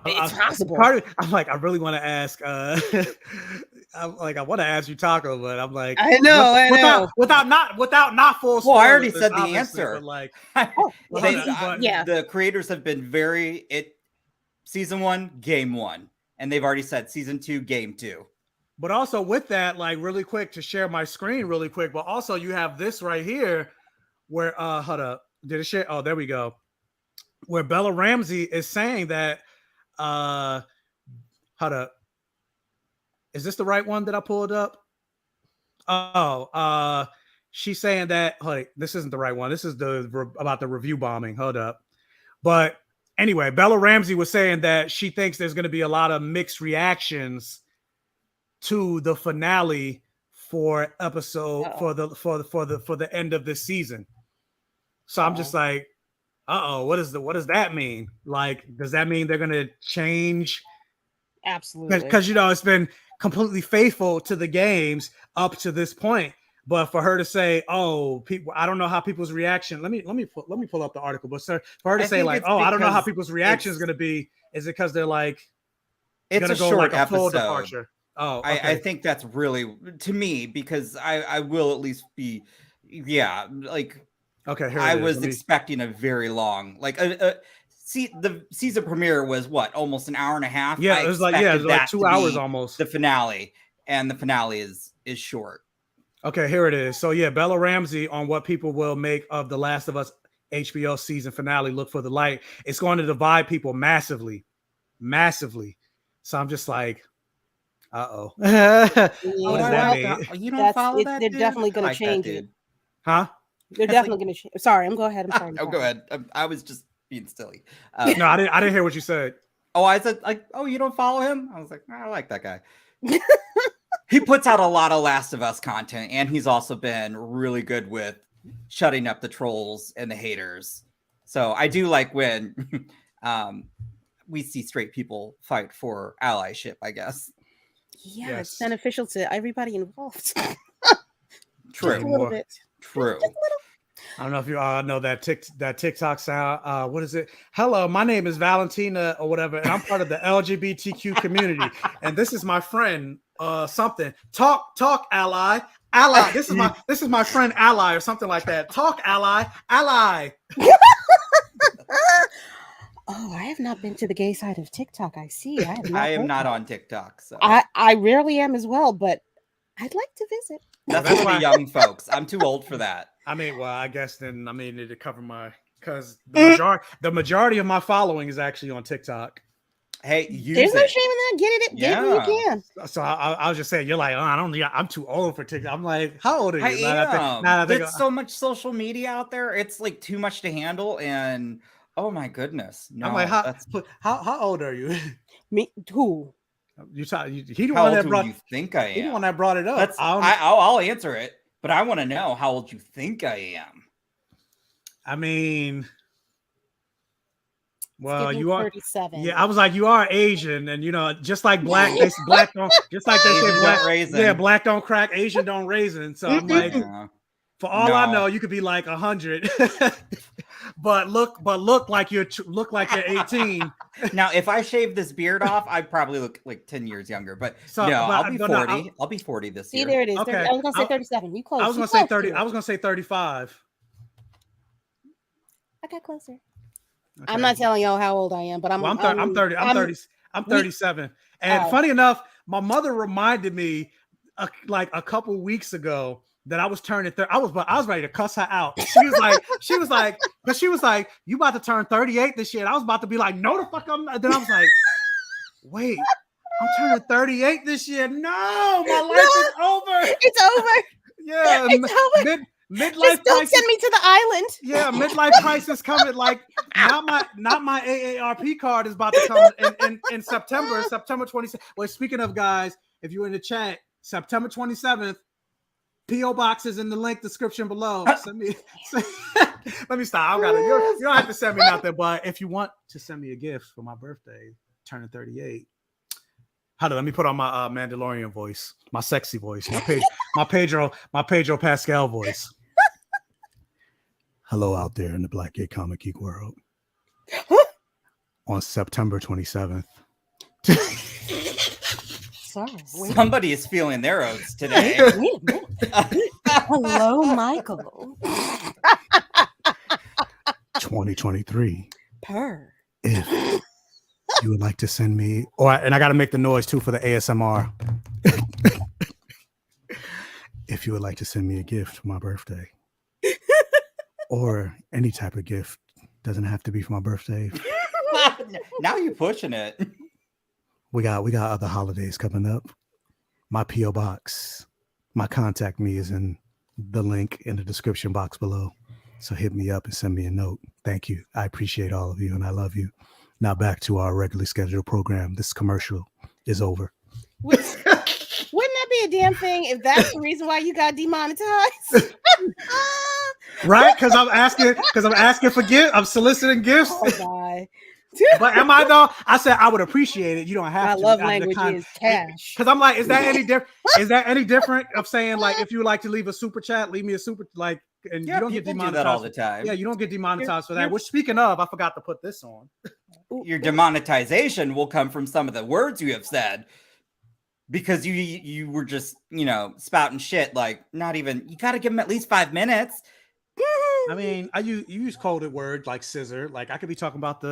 It's possible. I'm like, I really want to ask. I'm like, I want to ask you, Taco, but I'm like, I know. Without not full. Well, I already said the answer. But like, the creators have been very season 1, game 1, and they've already said season 2, game 2. But also with that, like, really quick, to share my screen really quick. But also you have this right here, where hold up, did it share? Oh, there we go. Where Bella Ramsey is saying that. Hold up. Is this the right one that I pulled up? She's saying that. Hold this isn't the right one. This is about the review bombing. Hold up. But anyway, Bella Ramsey was saying that she thinks there's going to be a lot of mixed reactions to the finale for episode for the end of this season. So I'm just like, what does that mean? Like, does that mean they're going to change? Absolutely. Because it's been completely faithful to the games up to this point. But for her to say, people, I don't know how people's reaction. Let me pull up the article. But sir, for her to say like, I don't know how people's reaction is going to be. Is it because they're like, it's a short episode? Full departure? Okay. I think that's really, to me, because I will at least be, like, okay. Here I was expecting a very long, like the season premiere was what, almost an hour and a half. Yeah, it was like 2 hours almost. The finale, and the finale is short. Okay, here it is. So yeah, Bella Ramsey on what people will make of The Last of Us HBO season finale, Look for the Light. It's going to divide people massively. So I'm just like, what does that mean? You don't follow that? They're definitely going to change it. Huh? They're definitely going to change. Sorry, I'm sorry. Go ahead. I was just being silly. No, I didn't hear what you said. Oh, I said like, you don't follow him? I was like, I like that guy. He puts out a lot of Last of Us content, and he's also been really good with shutting up the trolls and the haters. So I do like when we see straight people fight for allyship, I guess. Yeah, yes. It's beneficial to everybody involved. True. Just a little bit. True. Just a little. I don't know if you all know that TikTok sound. What is it? Hello, my name is Valentina or whatever, and I'm part of the LGBTQ community. And this is my friend, something. Talk, ally. This is my friend Ally or something like that. Talk, ally. Oh, I have not been to the gay side of TikTok. I see. I am not on TikTok. So I rarely am as well, but I'd like to visit. That's for the young folks. I'm too old for that. I mean, well, I guess then to cover because the majority of my following is actually on TikTok. Hey, there's no shame in that. Get it when you can. So I was just saying, you're like, I'm too old for TikTok. I'm like, how old are you? There's so much social media out there. It's like too much to handle, and oh my goodness, no. I'm like, how old are you? Me who? He the one that brought. You think I am? He the one that brought it up. I'll answer it, but I want to know how old you think I am. I mean, well, you are 37. Yeah, I was like, you are Asian, and just like black, black don't, just like they say, black raisin. Yeah, black don't crack, Asian don't raisin. So I'm like, for all I know, you could be like 100, but look like you're 18. Now, if I shave this beard off, I probably look like 10 years younger. But I'll be 40. I'll be 40 this year. See, there it is. Okay. I was gonna say 37. You close. I was gonna say 30. I was gonna say 35. I got closer. Okay. I'm not telling y'all how old I am, but I'm 30. I'm 37. And funny enough, my mother reminded me like a couple weeks ago that I was turning 30. I was ready to cuss her out. She was like, you about to turn 38 this year. And I was about to be like, no, the fuck I'm not. Then I was like, wait, I'm turning 38 this year. No, my life is over. It's over. Yeah, it's over. Midlife Just don't send me to the island. Yeah, midlife crisis coming. Like not my AARP card is about to come in September 27th. Well, speaking of guys, if you're in the chat, September 27th, PO box is in the link description below. Let me stop. I got it. You don't have to send me nothing, but if you want to send me a gift for my birthday, turning 38. Hold on, let me put on my Mandalorian voice, my sexy voice, my Pedro Pascal voice. Hello out there in the Black Gay Comic Geek world. On September 27th. Sorry. Somebody is feeling their oats today. Hello, Michael. 2023. Purr. If you would like to send me, and I got to make the noise too for the ASMR. If you would like to send me a gift for my birthday, or any type of gift, doesn't have to be for my birthday. Now you're pushing it. We got other holidays coming up. My PO box my contact me is in the link in the description box below. So hit me up and send me a note. Thank you. I appreciate all of you and I love you. Now back to our regularly scheduled program. This commercial is over. Wouldn't that be a damn thing if that's the reason why you got demonetized? Right? Because I'm asking for gifts. I'm soliciting gifts. Oh God. But am I though? I said I would appreciate it. You don't have to. My love language is cash. Because I'm like, is that any different? Is that any different of saying like if you like to leave a super chat, leave me a super like, and Yeah, you don't get people do demonetized that all the time. Yeah, you don't get demonetized for that. Which speaking of, I forgot to put this on. Your demonetization will come from some of the words you have said. Because you were just, spouting shit, like not even, you got to give them at least 5 minutes. I mean, you use coded words like scissor. Like I could be talking about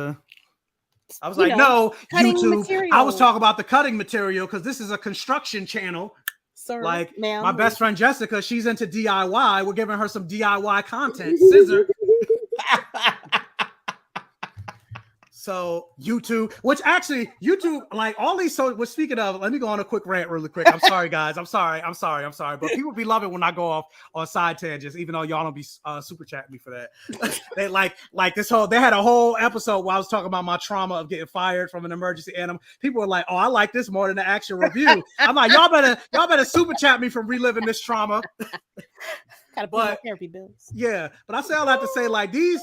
I was like, no, YouTube. Material. I was talking about the cutting material because this is a construction channel. Sir, like ma'am, my best friend Jessica, she's into DIY. We're giving her some DIY content. Scissor. So YouTube, which actually YouTube, like all these, so we're speaking of, let me go on a quick rant really quick. I'm sorry, guys. I'm sorry. But people be loving when I go off on side tangents, even though y'all don't be super chatting me for that. They like this they had a whole episode where I was talking about my trauma of getting fired from an emergency animal. People were like, oh, I like this more than the actual review. I'm like, y'all better super chat me from reliving this trauma. Gotta pay my therapy bills. Yeah. But I say all that to say like these,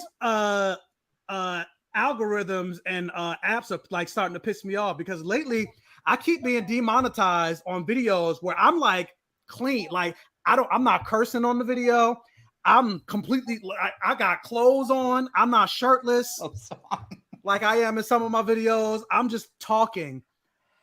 algorithms and apps are like starting to piss me off because lately I keep being demonetized on videos where I'm like clean, like I'm not cursing on the video. I'm completely I got clothes on. I'm not shirtless like I am in some of my videos. I'm just talking.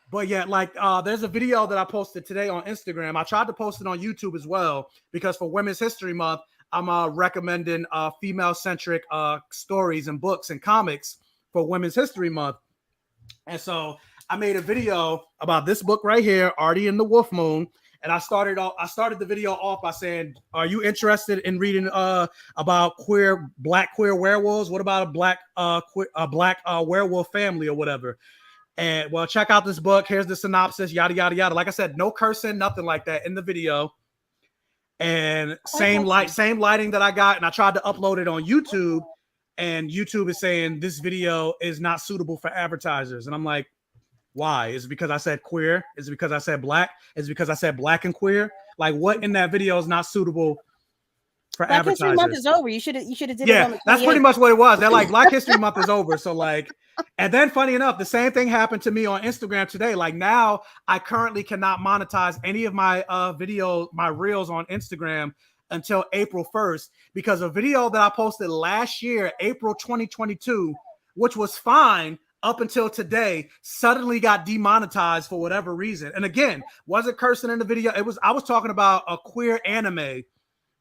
But yeah, like there's a video that I posted today on Instagram. I tried to post it on YouTube as well because for Women's History Month, I'm recommending female-centric stories and books and comics for Women's History Month. And so I made a video about this book right here, Artie and the Wolf Moon. And I started the video off by saying, are you interested in reading about black queer werewolves? What about a black werewolf family or whatever? And well, check out this book. Here's the synopsis, yada, yada, yada. Like I said, no cursing, nothing like that in the video. And same lighting that I got, and I tried to upload it on YouTube, and YouTube is saying this video is not suitable for advertisers. And I'm like, why? Is it because I said queer? Is it because I said black? Is it because I said black and queer? Like what in that video is not suitable for Black advertisers? History Month is over. You should have did it on the 28th. That's pretty much what it was. They're like Black History Month is over. So like, and then funny enough, the same thing happened to me on Instagram today. Like now I currently cannot monetize any of my my reels on Instagram until April 1st because a video that I posted last year, April 2022, which was fine up until today, suddenly got demonetized for whatever reason. And again, wasn't cursing in the video. I was talking about a queer anime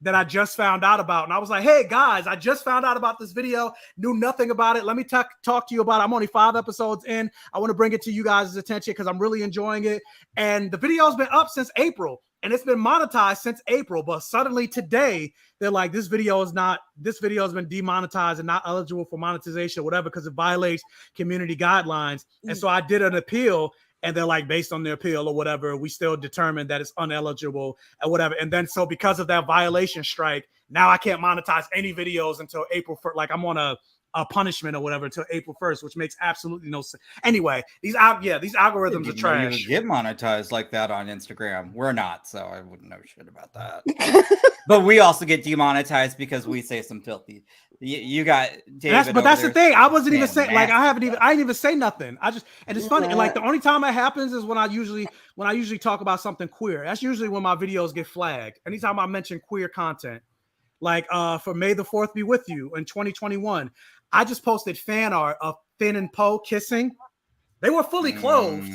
that I just found out about. And I was like, hey guys, I just found out about this video, knew nothing about it. Let me talk to you about it. I'm only 5 episodes in. I want to bring it to you guys' attention because I'm really enjoying it. And the video's been up since April and it's been monetized since April. But suddenly today, they're like, this video has been demonetized and not eligible for monetization or whatever because it violates community guidelines. And so I did an appeal. And they're like, based on the appeal or whatever, we still determined that it's uneligible or whatever. And then so because of that violation strike, now I can't monetize any videos until April 1st. Like I'm on a punishment or whatever until April 1st, which makes absolutely no sense. Anyway, these algorithms are trash. You get monetized like that on Instagram. We're not, so I wouldn't know shit about that. But we also get demonetized because we say some filthy. You got David. But that's the thing. I wasn't even saying like I didn't even say nothing. And it's funny. And like the only time that happens is when I usually talk about something queer. That's usually when my videos get flagged. Anytime I mention queer content, like for May the 4th be with you in 2021, I just posted fan art of Finn and Poe kissing. They were fully clothed.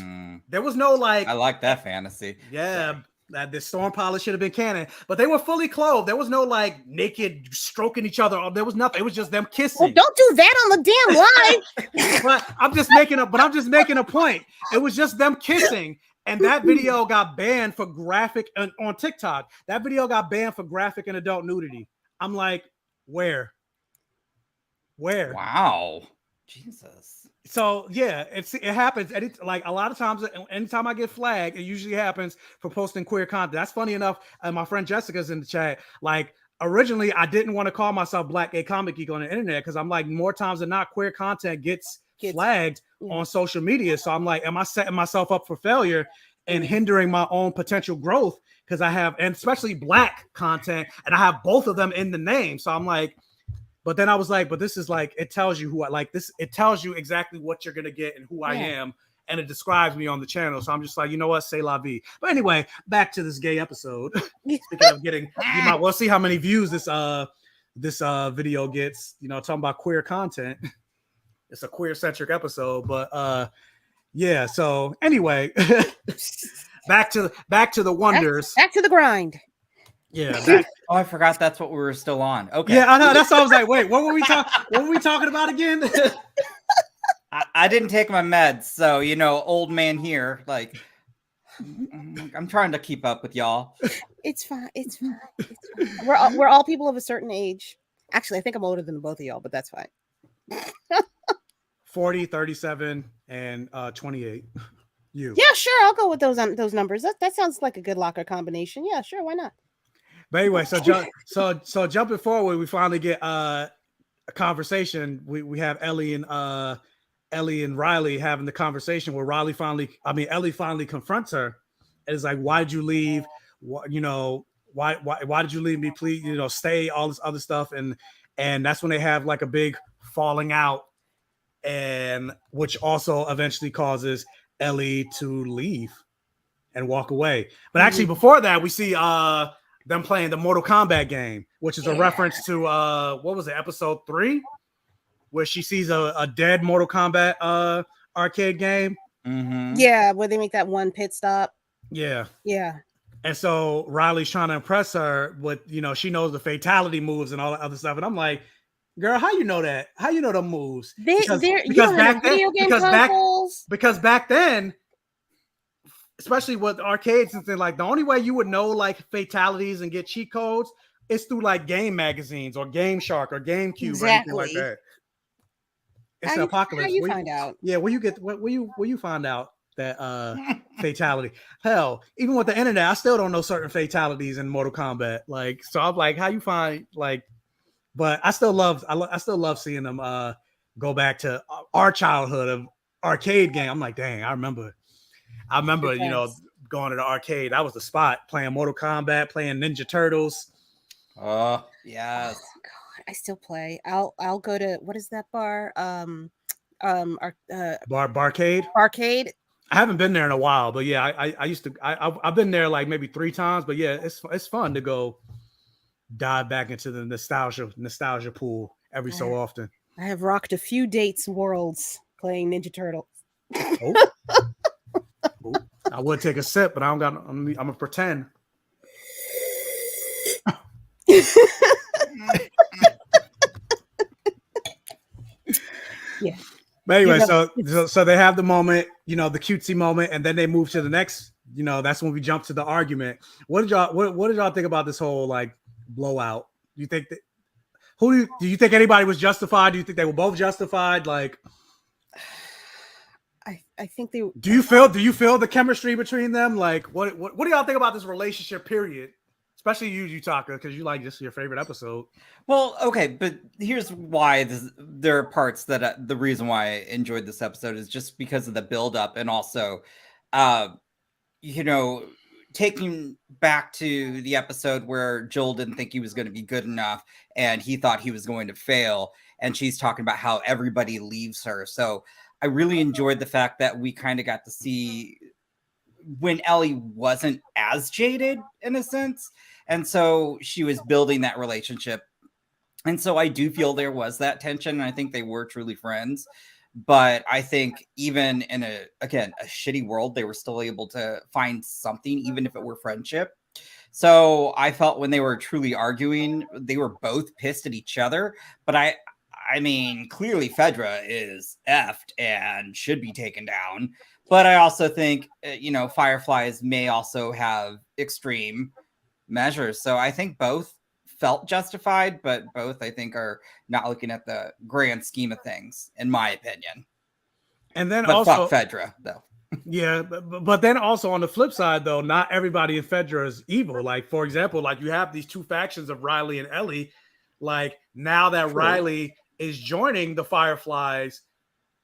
There was no like. I like that fantasy. Yeah. That the storm pilot should have been canon, but they were fully clothed. There was no like naked stroking each other. There was nothing. It was just them kissing. Well, don't do that on the damn live. But I'm just making a point. It was just them kissing, and that video got banned for graphic on TikTok. That video got banned for graphic and adult nudity. I'm like, where? Wow. Jesus. So yeah, it happens. Like a lot of times, anytime I get flagged, it usually happens for posting queer content. That's funny enough. My friend Jessica's in the chat. Like originally, I didn't want to call myself Black Gay Comic Geek on the internet because I'm like, more times than not, queer content gets flagged on social media. So I'm like, am I setting myself up for failure and hindering my own potential growth? Because I have, and especially Black content, and I have both of them in the name. So I'm like. But then I was like, but this is like, it tells you who I like this. It tells you exactly what you're going to get and who I am. And it describes me on the channel. So I'm just like, you know what? Say la vie. But anyway, back to this gay episode. Speaking of getting, we'll see how many views this video gets, talking about queer content. It's a queer centric episode, but yeah. So anyway, back to the wonders. Back to the grind. Yeah. I forgot that's what we were still on. Okay. Yeah, I know. That's why I was like, wait, what were we talking about again? I didn't take my meds, so old man here. Like, I'm trying to keep up with y'all. It's fine. It's fine. We're all people of a certain age. Actually, I think I'm older than both of y'all, but that's fine. 40, 37, and 28. You. Yeah, sure. I'll go with those numbers. That sounds like a good locker combination. Yeah, sure. Why not? But anyway, so jumping forward, we finally get a conversation. We have Ellie and Riley having the conversation where Ellie finally confronts her and is like, "Why did you leave? Why did you leave me? Please, stay." All this other stuff, and that's when they have like a big falling out, and which also eventually causes Ellie to leave and walk away. But actually, before that, we see them playing the Mortal Kombat game, which is a reference to what was it, episode 3, where she sees a dead Mortal Kombat arcade game. Mm-hmm. Yeah, where they make that one pit stop. Yeah. Yeah. And so Riley's trying to impress her with, she knows the fatality moves and all that other stuff. And I'm like, girl, how you know that? How you know the moves? Because back then, especially with arcades and things, like the only way you would know like fatalities and get cheat codes is through like game magazines or Game Shark or GameCube or anything like that. It's an apocalypse. How you find out? Yeah, where you find out that fatality? Hell, even with the internet, I still don't know certain fatalities in Mortal Kombat. Like, so I'm like, how you find like? But I still love seeing them go back to our childhood of arcade game. I'm like, dang, I remember, going to the arcade. That was the spot, playing Mortal Kombat, playing Ninja Turtles. Oh, yes. Oh, God, I still play. I'll go to, what is that bar? Barcade. Barcade. I haven't been there in a while, but yeah, I used to. I've been there like maybe 3 times, but yeah, it's fun to go dive back into the nostalgia pool every so often. I have rocked a few dates worlds playing Ninja Turtles. Oh. I would take a sip, but I don't got. I'm gonna pretend. Yeah. But anyway, so they have the moment, the cutesy moment, and then they move to the next. That's when we jump to the argument. What did y'all think about this whole like blowout? Do you think that do you think anybody was justified? Do you think they were both justified? Like, I think they. Do you feel the chemistry between them? Like, what do y'all think about this relationship? Period. Especially you, Yutaka, because you like this your favorite episode. Well, okay, but here's why there are parts that the reason why I enjoyed this episode is just because of the build-up and also, taking back to the episode where Joel didn't think he was going to be good enough and he thought he was going to fail, and she's talking about how everybody leaves her. So I really enjoyed the fact that we kind of got to see when Ellie wasn't as jaded in a sense. And so she was building that relationship. And so I do feel there was that tension. And I think they were truly friends. But I think even in a shitty world, they were still able to find something, even if it were friendship. So I felt when they were truly arguing, they were both pissed at each other. But I mean, clearly Fedra is effed and should be taken down. But I also think, Fireflies may also have extreme measures. So I think both felt justified, but both I think are not looking at the grand scheme of things, in my opinion. And then but also, fuck Fedra though. Yeah, but then also on the flip side, though, not everybody in Fedra is evil. Like, for example, like you have these two factions of Riley and Ellie. Like, now that Riley is joining the Fireflies,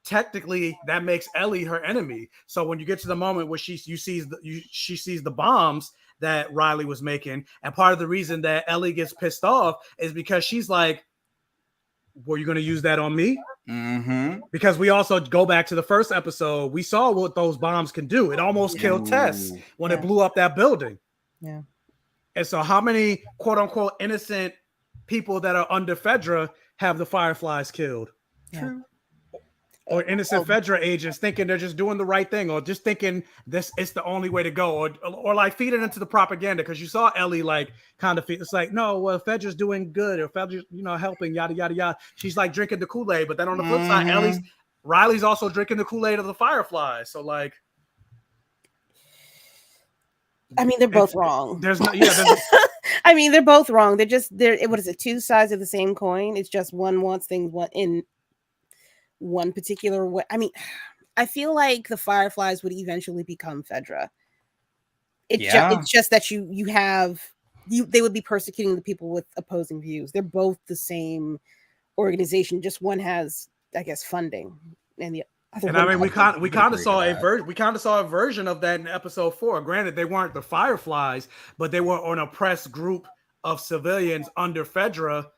technically that makes Ellie her enemy. So when you get to the moment where she sees the bombs that Riley was making, and part of the reason that Ellie gets pissed off is because she's like, were you going to use that on me? Mm-hmm. Because we also go back to the first episode, we saw what those bombs can do. It almost killed Tess when it blew up that building. Yeah. And so how many quote unquote innocent people that are under Fedra have the Fireflies killed? True. Or innocent Fedra agents thinking they're just doing the right thing, or just thinking this is the only way to go, or like feed it into the propaganda. Because you saw Ellie like kind of it's like, no, well, Fedra's doing good, or Fedra's helping, yada yada yada. She's like drinking the Kool-Aid, but then on the flip side, Riley's also drinking the Kool-Aid of the Fireflies. So like, I mean, they're both wrong. There's no, I mean, they're both wrong. They're what is it? Two sides of the same coin. It's just one wants things in one particular way. I mean, I feel like the Fireflies would eventually become Fedra. It's just that they would be persecuting the people with opposing views. They're both the same organization. Just one has, I guess, funding, and the other. And I mean, we kind of saw a version of that in episode 4. Granted, they weren't the Fireflies, but they were an oppressed group of civilians under Fedra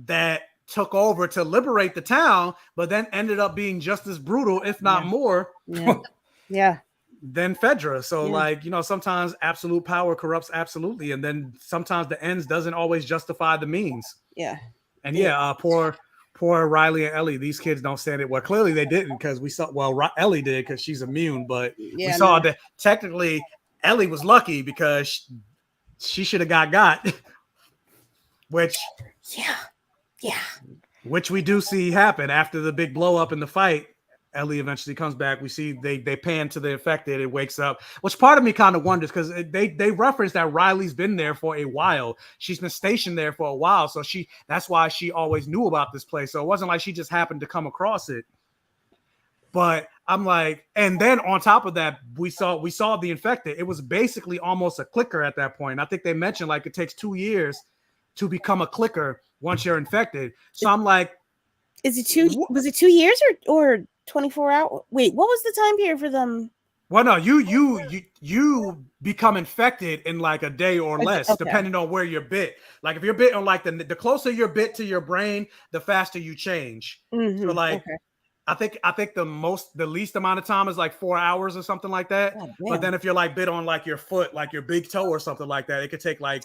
that took over to liberate the town, but then ended up being just as brutal, if not more, than Fedra. So like, sometimes absolute power corrupts absolutely, and then sometimes the ends doesn't always justify the means. Yeah. And poor Riley and Ellie, these kids don't stand it. Well, clearly they didn't, because we saw, Ellie did because she's immune, but we saw that technically Ellie was lucky because she should have got which which we do see happen after the big blow up in the fight. Ellie eventually comes back. We see they pan to the infected. It wakes up, which part of me kind of wonders, because they reference that Riley's been there for a while. She's been stationed there for a while, so that's why she always knew about this place. So it wasn't like she just happened to come across it. But I'm like, and then on top of that, we saw the infected. It was basically almost a clicker at that point. I think they mentioned like it takes 2 years to become a clicker once you're infected. So I'm like, was it 2 years or 24 hours? Wait, what was the time period for them? Well, no, you become infected in like a day or less, depending on where you're bit. Like if you're bit on like the closer you're bit to your brain, the faster you change. So like, I think the least amount of time is like 4 hours or something like that. Oh, but then if you're like bit on like your foot, like your big toe or something like that, it could take like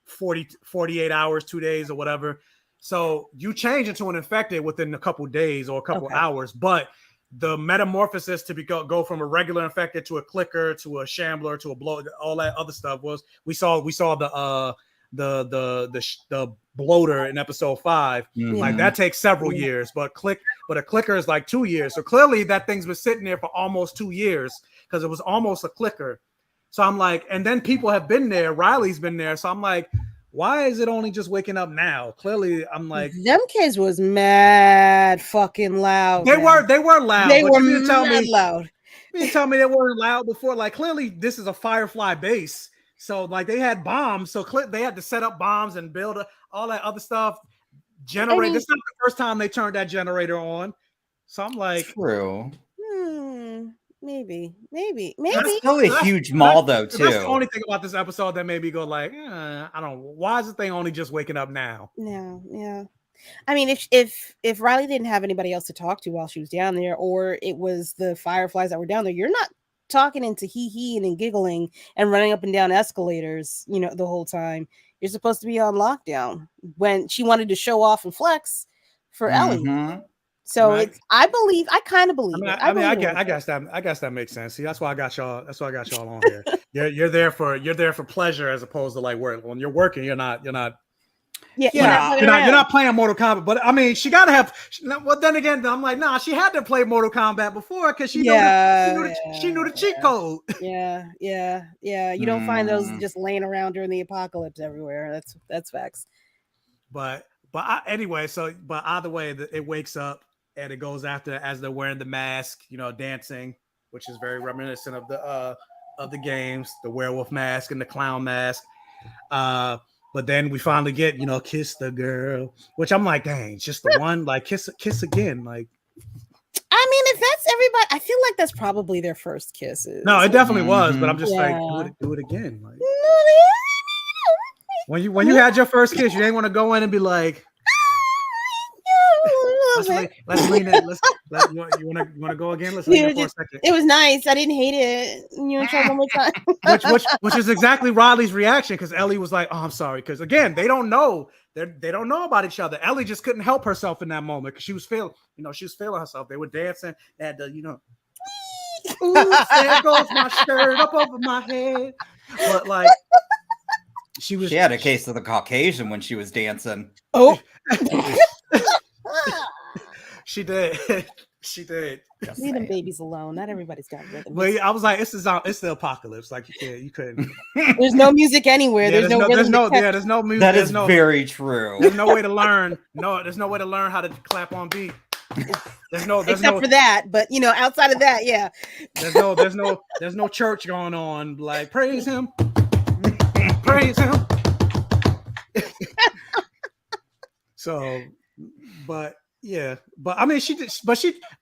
48 hours, 2 days or whatever. So you change into an infected within a couple days or a couple hours, but the metamorphosis to go from a regular infected to a clicker to a shambler to a blow, all that other stuff was we saw the bloater in episode 5. Like that takes several years, but a clicker is like 2 years. So clearly that thing's been sitting there for almost 2 years because it was almost a clicker. So I'm like, and then people have been there. Riley's been there. So I'm like, why is it only just waking up now? Clearly, I'm like, them kids was mad fucking loud. They were loud. They were mad loud. You didn't tell me they weren't loud before. Like clearly, this is a Firefly base. So like they had bombs. So they had to set up bombs and build all that other stuff. This is not the first time they turned that generator on. So I'm like, true. Maybe. That's still a huge mall, though, too. That's the only thing about this episode that made me go like, I don't know. Why is the thing only just waking up now? Yeah. I mean, if Riley didn't have anybody else to talk to while she was down there, or it was the Fireflies that were down there, you're not talking into hee and giggling and running up and down escalators, the whole time. You're supposed to be on lockdown. When she wanted to show off and flex for Ellie. So I kind of believe it. I guess that makes sense. See, that's why I got y'all on here. You're there for pleasure as opposed to like work. When you're working, you're not Yeah, you're not playing Mortal Kombat, but I mean, she gotta have. Well, then again, I'm like, nah, she had to play Mortal Kombat before because she knew the cheat code. Yeah. You don't find those just laying around during the apocalypse everywhere. That's facts. But anyway, but either way, it wakes up and it goes after as they're wearing the mask, dancing, which is very reminiscent of the games, the werewolf mask and the clown mask. But then we finally get, kiss the girl, which I'm like, dang, just the one, like kiss again. Like, I mean, if that's everybody, I feel like that's probably their first kisses. No, it definitely was, but I'm just like, do it again. Like, when you had your first kiss, you didn't want to go in and be like, let's lean in. You want to go again? Let's lean in for a second. It was nice. I didn't hate it. You want to try one more time? which is exactly Riley's reaction, because Ellie was like, "Oh, I'm sorry," because again, they don't know about each other. Ellie just couldn't help herself in that moment because she was feeling herself. They were dancing. They had to, ooh, there goes my shirt up over my head. But like, she had a case of the Caucasian when she was dancing. Oh. She did. She did. Leave them babies alone. Not everybody's got rhythm. Well, I was like, it's the apocalypse. Like, you couldn't. There's no music anywhere. Yeah, there's no music. That is very true. There's no way to learn. No, there's no way to learn how to clap on beat. Except for that, but outside of that, yeah. There's no church going on. Like, praise him. Praise him. So, but I mean,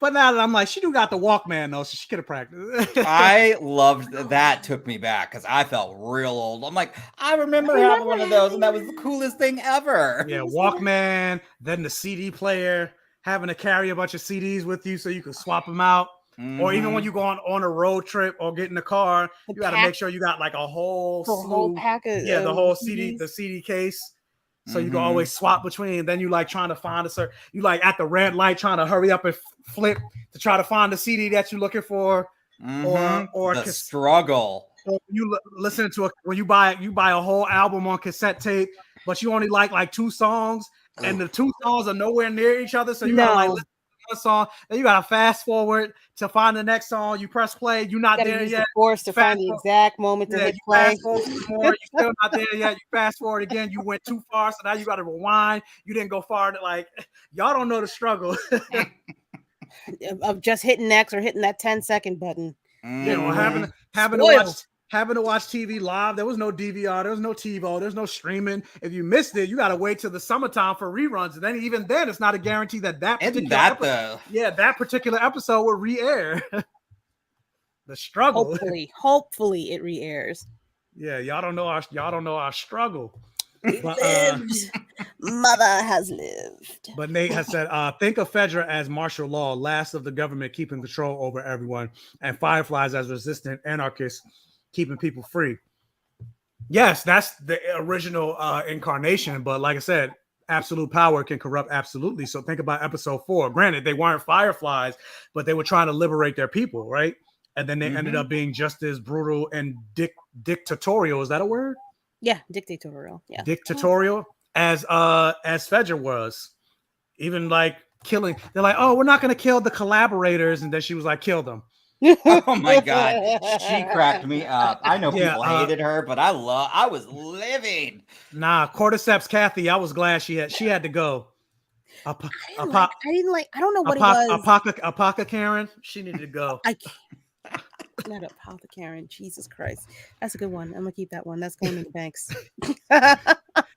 but now that I'm like, she do got the Walkman though, so she could have practiced. I loved that. Took me back because I felt real old. I'm like, I remember having one of those, and that was the coolest thing ever. Yeah, Walkman, then the CD player, having to carry a bunch of CDs with you so you could swap them out. Or even when you go on a road trip or get in the car, you got to make sure you got like a whole pack of the whole CD, the CD case. So you can always swap between. Then you like trying to find you like at the red light trying to hurry up and flip to try to find the CD that you're looking for, or the struggle. Or you listen to when you buy a whole album on cassette tape, but you only like 2 songs, and the 2 songs are nowhere near each other. So you gotta like listen to one song, then you gotta fast forward to find the next song. You press play, you're not there yet. Force to find the exact moment to hit play. You're still not there yet. You fast forward again. You went too far, so now you got to rewind. You didn't go far. Like, y'all don't know the struggle of just hitting next or hitting that 10-second button. Having to watch TV live. There was no DVR. There was no TiVo. There's no streaming. If you missed it, you got to wait till the summertime for reruns. And then even then, it's not a guarantee that particular episode will re-air. The struggle. Hopefully it re-airs. Yeah, y'all don't know our struggle. But, Mother has lived. But Nate has said, think of Fedra as martial law, last of the government keeping control over everyone, and Fireflies as resistant anarchists keeping people free. Yes, that's the original incarnation. But like I said, absolute power can corrupt absolutely. So think about episode 4. Granted, they weren't Fireflies, but they were trying to liberate their people, right? And then they ended up being just as brutal and dictatorial. Is that a word? Yeah, dictatorial. Yeah, dictatorial as Fedra was. Even like killing. They're like, oh, we're not going to kill the collaborators, and then she was like, kill them. Oh my god, she cracked me up. I know people hated her, but I was living. Nah, Cordyceps Kathy, I was glad she had to go. I don't know what it was. Apaka Karen, she needed to go. I can't. Not Apaka Karen. Jesus Christ, that's a good one. I'm gonna keep that one. That's going in the banks.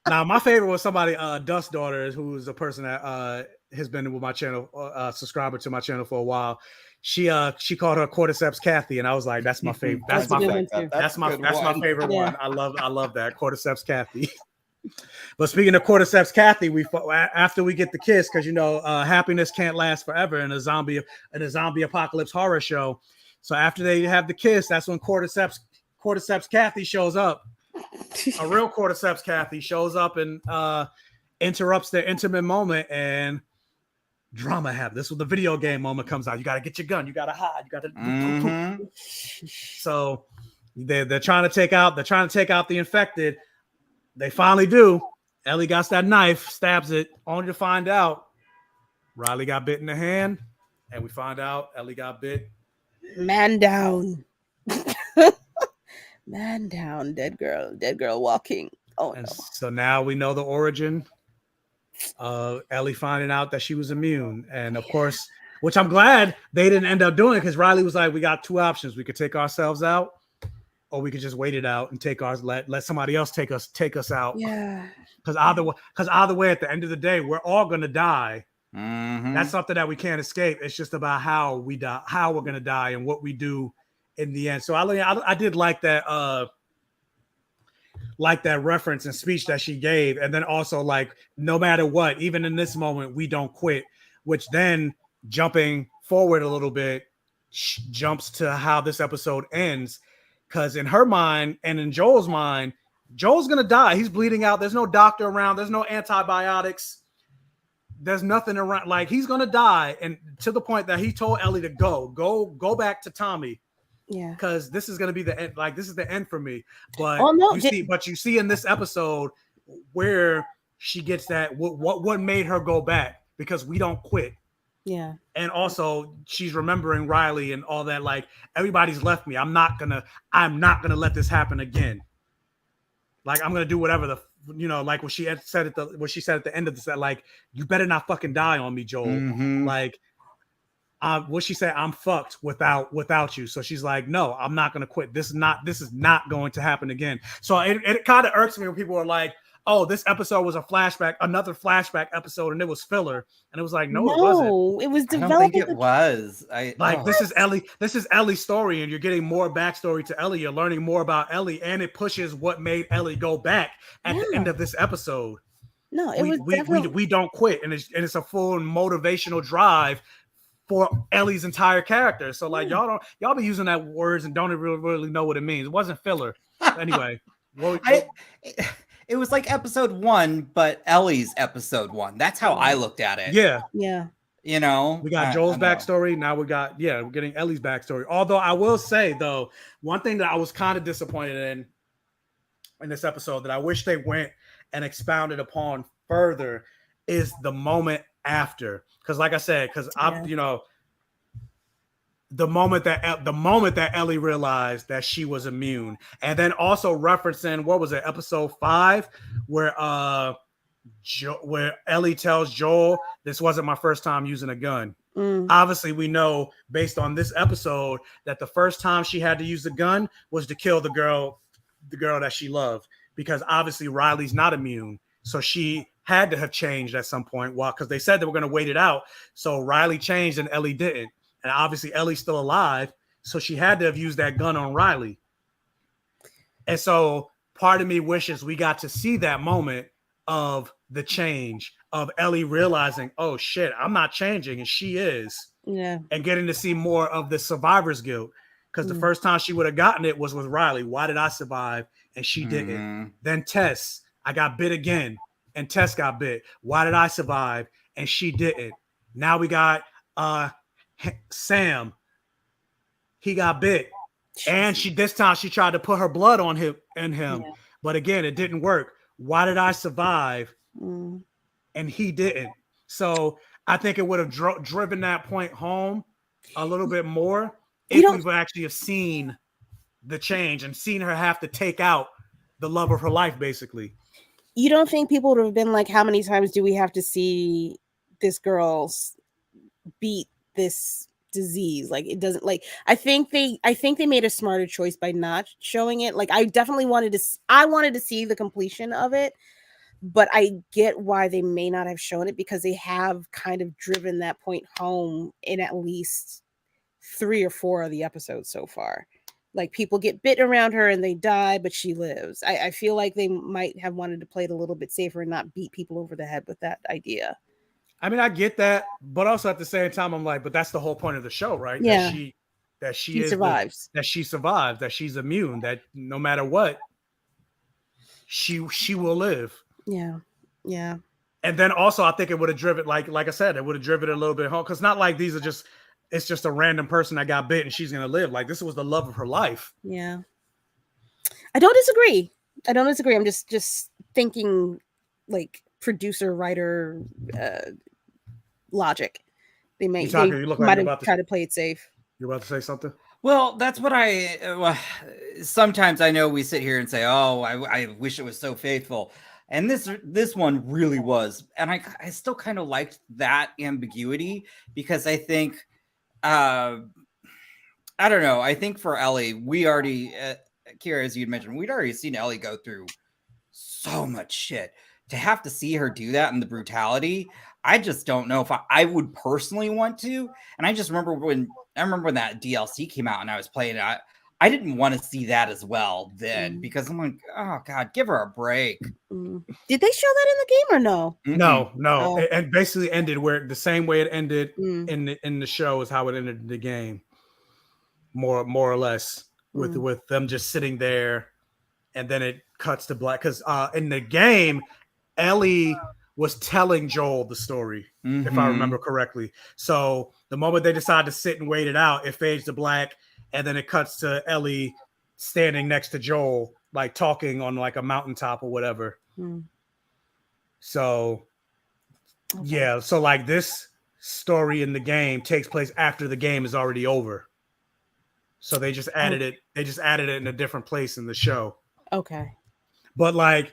Now, my favorite was somebody, Dust Daughters, who is a person that has been with my channel, subscriber to my channel for a while. She called her Cordyceps Kathy, and I was like, that's my favorite. That's my favorite. That's my favorite one. I love that Cordyceps Kathy. But speaking of Cordyceps Kathy, after we get the kiss, because happiness can't last forever in a zombie apocalypse horror show. So after they have the kiss, that's when Cordyceps Kathy shows up. A real Cordyceps Kathy shows up and interrupts their intimate moment, and drama happens. This was the video game moment comes out. You got to get your gun. You got to hide. You got to. So they're trying to take out the infected. They finally do. Ellie got that knife, stabs it, only to find out Riley got bit in the hand, and we find out Ellie got bit. Man down. Man down. Dead girl walking. Oh And no. so now we know the origin of Ellie finding out that she was immune. And of course, which I'm glad they didn't end up doing, because Riley was like, we got two options. We could take ourselves out, or we could just wait it out and take ours, let somebody else take us out. Yeah. Because either way, at the end of the day, we're all gonna die. Mhm. That's something that we can't escape. It's just about how we die, how we're gonna die, and what we do in the end. So I did like that reference and speech that she gave, and then also like, no matter what, even in this moment, we don't quit. Which then, jumping forward a little bit, jumps to how this episode ends, because in her mind and in Joel's mind, Joel's gonna die. He's bleeding out. There's no doctor around. There's no antibiotics. There's nothing around. Like, he's gonna die, and to the point that he told Ellie to go back to Tommy. Yeah. Because this is gonna be the end. Like, this is the end for me. But you see in this episode where she gets that what made her go back, because we don't quit. Yeah. And also she's remembering Riley and all that. Like, everybody's left me. I'm not gonna let this happen again. Like, I'm gonna do whatever like what she said at the end of this, that like, you better not fucking die on me, Joel. Mhm. Like, what she said, I'm fucked without you. So she's like, no, I'm not gonna quit. This is not going to happen again. So it kind of irks me when people are like, oh, this episode was another flashback episode, and it was filler. And it was like, no, it wasn't. It was I don't developing. think it was. This is Ellie's story, and you're getting more backstory to Ellie. You're learning more about Ellie, and it pushes what made Ellie go back at the end of this episode. No, it was definitely... we don't quit, and it's a full motivational drive for Ellie's entire character. So like, y'all be using that words and don't really know what it means. It wasn't filler. Anyway, it was like episode 1, but Ellie's episode 1. That's how I looked at it. Yeah. You know, we got Joel's backstory. Now we're getting Ellie's backstory. Although I will say, though, one thing that I was kind of disappointed in this episode that I wish they went and expounded upon further is the moment after. Because like I said, the moment that Ellie realized that she was immune, and then also referencing, what was it, episode 5, where Ellie tells Joel, this wasn't my first time using a gun. Obviously, we know based on this episode that the first time she had to use the gun was to kill the girl that she loved, because obviously Riley's not immune, so she had to have changed at some point. Well, because they said they were going to wait it out, so Riley changed and Ellie didn't. And obviously Ellie's still alive, so she had to have used that gun on Riley. And so part of me wishes we got to see that moment of the change, of Ellie realizing, oh shit, I'm not changing and she is. Yeah. And getting to see more of the survivor's guilt. Because the first time she would have gotten it was with Riley. Why did I survive and she didn't? Then Tess, I got bit again and Tess got bit. Why did I survive and she didn't? Now we got Sam, he got bit, and this time she tried to put her blood on him, but again it didn't work. Why did I survive and he didn't? So I think it would have driven that point home a little bit more if we would actually have seen the change and seen her have to take out the love of her life, basically. You don't think people would have been like, how many times do we have to see this girl beat this disease? Like, it doesn't, like, I think they made a smarter choice by not showing it. Like, I definitely wanted to see the completion of it, but I get why they may not have shown it, because they have kind of driven that point home in at least 3 or 4 of the episodes so far. Like, people get bit around her and they die, but she lives. I feel like they might have wanted to play it a little bit safer and not beat people over the head with that idea. I mean, I get that, but also at the same time, I'm like, but that's the whole point of the show, right? Yeah. That she survives. That she survives. That she's immune. That no matter what, she will live. Yeah. Yeah. And then also, I think it would have driven, like I said, it would have driven it a little bit home, because not like it's just a random person that got bit and she's gonna live. Like, this was the love of her life. Yeah. I don't disagree. I'm just thinking like producer writer logic. They might Yutaka, you look like might you're have about to tried to play it safe. you're about to say something. Well, that's what sometimes I know we sit here and say, "Oh, I wish it was so faithful," and this one really was, and I still kind of liked that ambiguity because I think, I don't know, I think for Ellie, we already, Kira, as you'd mentioned, we'd already seen Ellie go through so much shit. To have to see her do that and the brutality, I just don't know if I would personally want to. And I just remember when that DLC came out and I was playing it, I didn't want to see that as well then because I'm like, oh God, give her a break. Did they show that in the game or no? No. Oh. It basically ended where the same way it ended in the show is how it ended in the game. More or less with them just sitting there, and then it cuts to black because in the game, Ellie was telling Joel the story, if I remember correctly. So the moment they decide to sit and wait it out, it fades to black, and then it cuts to Ellie standing next to Joel, like talking on like a mountaintop or whatever. So yeah, so like this story in the game takes place after the game is already over. So they just added it. They just added it in a different place in the show. Okay. But like,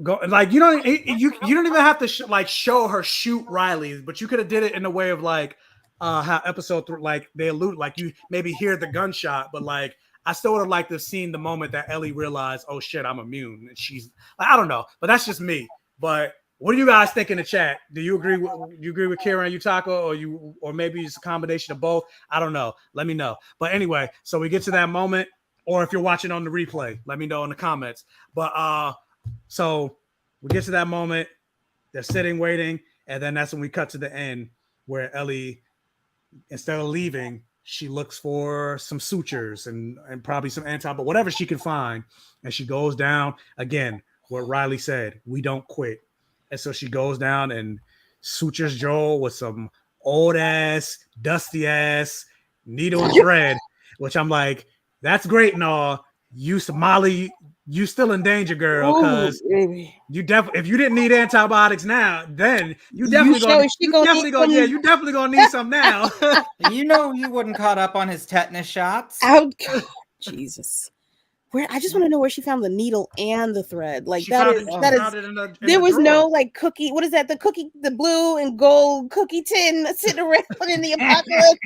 go like you don't even have to show her shoot Riley, but you could have did it in a way of like how episode 3, like they allude, like you maybe hear the gunshot, but like I still would have liked to have seen the moment that Ellie realized, oh shit, I'm immune, and she's like, I don't know, but that's just me. But what do you guys think in the chat? Do you agree with Kira and Yutaka, or maybe it's a combination of both? I don't know. Let me know. But anyway, so we get to that moment, or if you're watching on the replay, let me know in the comments. But so we get to that moment, they're sitting waiting, and then that's when we cut to the end where Ellie, instead of leaving, she looks for some sutures and probably some but whatever she can find, and she goes down again. What Riley said, we don't quit. And so she goes down and sutures Joel with some old ass, dusty ass needle and thread, which I'm like, that's great and all. You Somali, you still in danger, girl, because you definitely, if you didn't need antibiotics now, then you definitely gonna need some now. You know, you wouldn't caught up on his tetanus shots. Oh, Jesus. Where I just want to know where she found the needle and the thread. Like there was no like cookie. What is that? The blue and gold cookie tin sitting around in the apocalypse.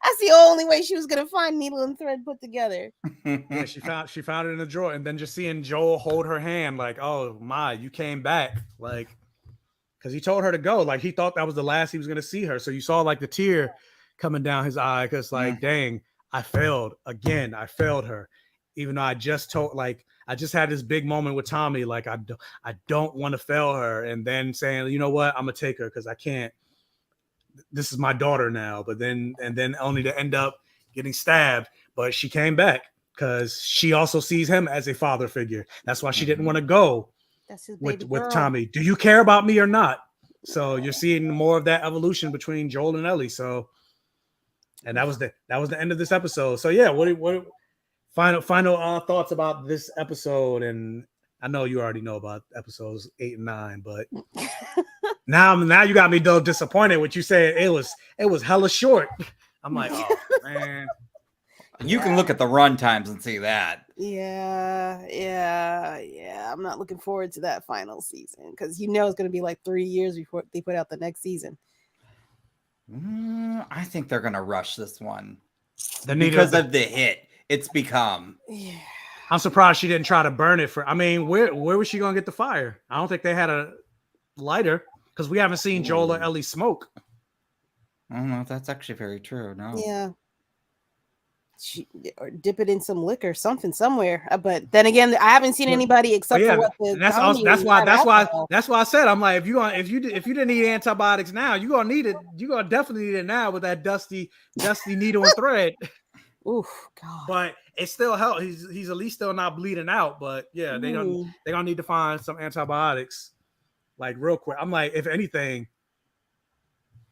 That's the only way she was gonna find needle and thread put together. Yeah, she found it in the drawer, and then just seeing Joel hold her hand, like, oh my, you came back, like, because he told her to go, like he thought that was the last he was gonna see her. So you saw like the tear coming down his eye, because like, dang, I failed again. I failed her, even though I just had this big moment with Tommy, like I don't want to fail her, and then saying, you know what, I'm gonna take her because I can't. This is my daughter now, but then only to end up getting stabbed. But she came back because she also sees him as a father figure. That's why she didn't want to go with Tommy. Do you care about me or not? So you're seeing more of that evolution between Joel and Ellie. So, and that was the end of this episode. So yeah, what final thoughts about this episode? And I know you already know about episodes 8 and 9, but now you got me though disappointed with you saying it was hella short. I'm like, oh man. You can look at the run times and see that. Yeah. I'm not looking forward to that final season because it's going to be like 3 years before they put out the next season. I think they're going to rush this one because of the hit it's become. Yeah. I'm surprised she didn't try to burn it for. I mean, where was she going to get the fire? I don't think they had a lighter because we haven't seen Joel or Ellie smoke. I don't know if that's actually very true. No. Yeah. Or dip it in some liquor, something somewhere. But then again, I haven't seen anybody except for what the that's why I said I'm like, if you didn't need antibiotics now, you're gonna definitely need it now with that dusty needle and thread. Oof, God. But it still helps. He's at least still not bleeding out. But yeah, they're gonna need to find some antibiotics like real quick. I'm like, if anything,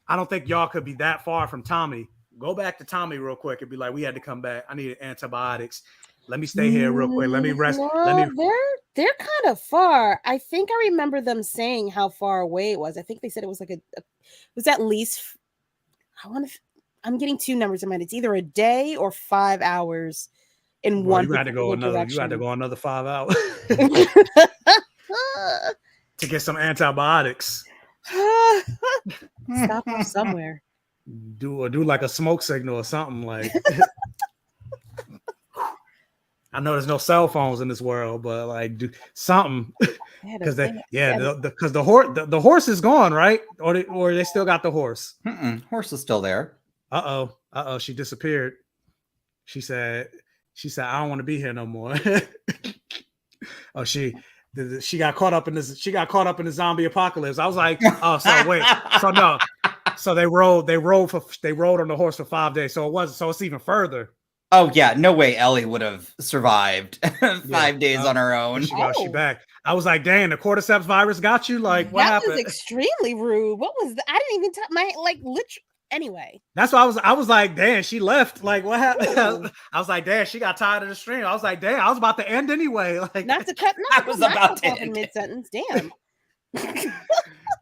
I don't think y'all could be that far from Tommy. Go back to Tommy real quick and be like, we had to come back. I needed antibiotics. Let me stay here real quick. Let me rest. No, they're kind of far. I think I remember them saying how far away it was. I think they said it was like it was at least. I'm getting two numbers in mind. It's either a day or 5 hours in one. You had to go another. You had to go another 5 hours to get some antibiotics. Stop off somewhere. Do like a smoke signal or something like. I know there's no cell phones in this world, but like do something because the horse is gone, right? Or they still got the horse. Horse is still there. Uh-oh, she disappeared. She said I don't want to be here no more. Oh, she got caught up in this. She got caught up in the zombie apocalypse. I was like, oh, so wait, so no, so they rode on the horse for 5 days. So it's even further. Oh yeah, no way Ellie would have survived 5 days on her own. She back. I was like, dang, the cordyceps virus got you. Like, what happened? That was extremely rude. What was that? I didn't even touch my anyway. That's why I was like, damn, she left. Like, what happened? I was like, damn, she got tired of the stream. I was like, damn, I was about to end anyway. Like, not to cut. I was about to end mid sentence. Damn. I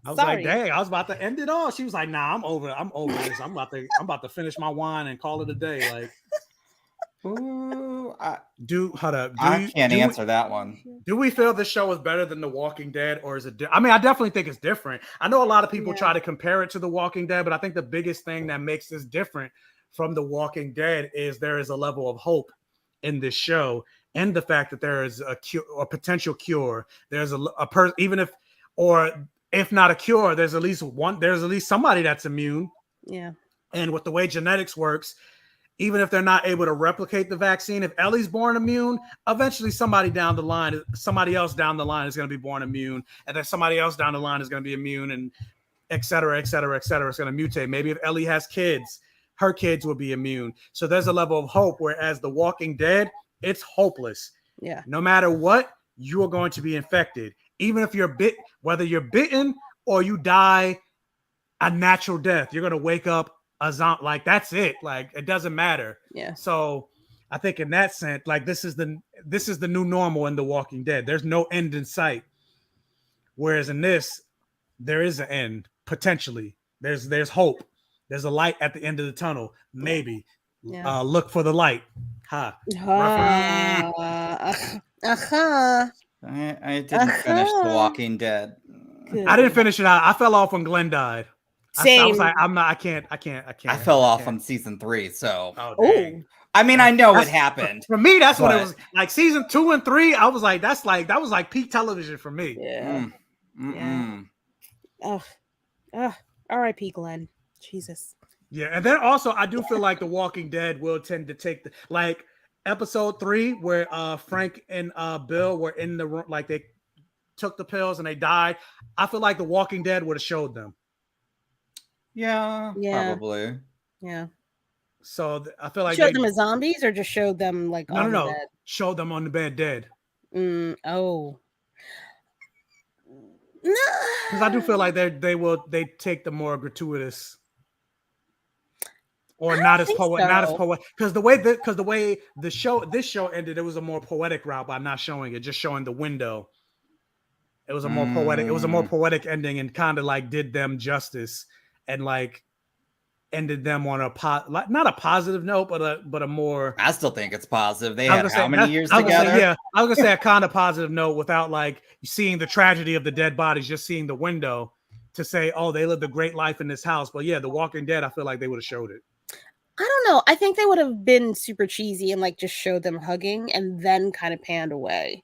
was like, dang, I was about to end it all. She was like, nah, I'm over this. I'm about to finish my wine and call it a day. Like. Ooh, I can't answer that one. Do we feel the show is better than The Walking Dead, or is it? I mean, I definitely think it's different. I know a lot of people try to compare it to The Walking Dead, but I think the biggest thing that makes this different from The Walking Dead is there is a level of hope in this show, and the fact that there is a cure, a potential cure. There's even if not a cure, there's at least somebody that's immune. Yeah, and with the way genetics works. Even if they're not able to replicate the vaccine, if Ellie's born immune, eventually somebody else down the line is going to be born immune, and then somebody else down the line is going to be immune, and et cetera, et cetera, et cetera. It's going to mutate. Maybe if Ellie has kids, her kids will be immune. So there's a level of hope, whereas The Walking Dead, it's hopeless. Yeah. No matter what, you are going to be infected. Even if whether you're bitten or you die a natural death, you're going to wake up a zombie, like that's it. Like it doesn't matter. Yeah. So I think in that sense, like this is the new normal in The Walking Dead. There's no end in sight. Whereas in this, there is an end potentially. There's hope. There's a light at the end of the tunnel. Maybe. Yeah. Look for the light. I didn't finish The Walking Dead. I didn't finish it out. I fell off when Glenn died. Same. I was like, I can't. I fell off on season 3, so. Oh, dang. I mean, I know it happened. For me, that's what it was like. Season 2 and 3, I was like, that was like peak television for me. Yeah. R.I.P. Glenn. Jesus. Yeah, and then also I do feel like The Walking Dead will tend to take like episode 3 where Frank and Bill were in the room, like they took the pills and they died. I feel like The Walking Dead would have showed them. Yeah, probably. Yeah. So I feel like showed them as zombies, or just showed them like on the bed? Showed them on the bed dead. Oh. No. Because I do feel like they take the more gratuitous, or not as poetic. Because the way this show ended, it was a more poetic route by not showing it, just showing the window. It was a more poetic. It was a more poetic ending, and kind of like did them justice. And like ended them on not a positive note, but a more. I still think it's positive. They had how many years together? I was gonna say a kind of positive note without like seeing the tragedy of the dead bodies, just seeing the window to say, oh, they lived a great life in this house. But yeah, The Walking Dead, I feel like they would have showed it. I don't know. I think they would have been super cheesy and like just showed them hugging and then kind of panned away.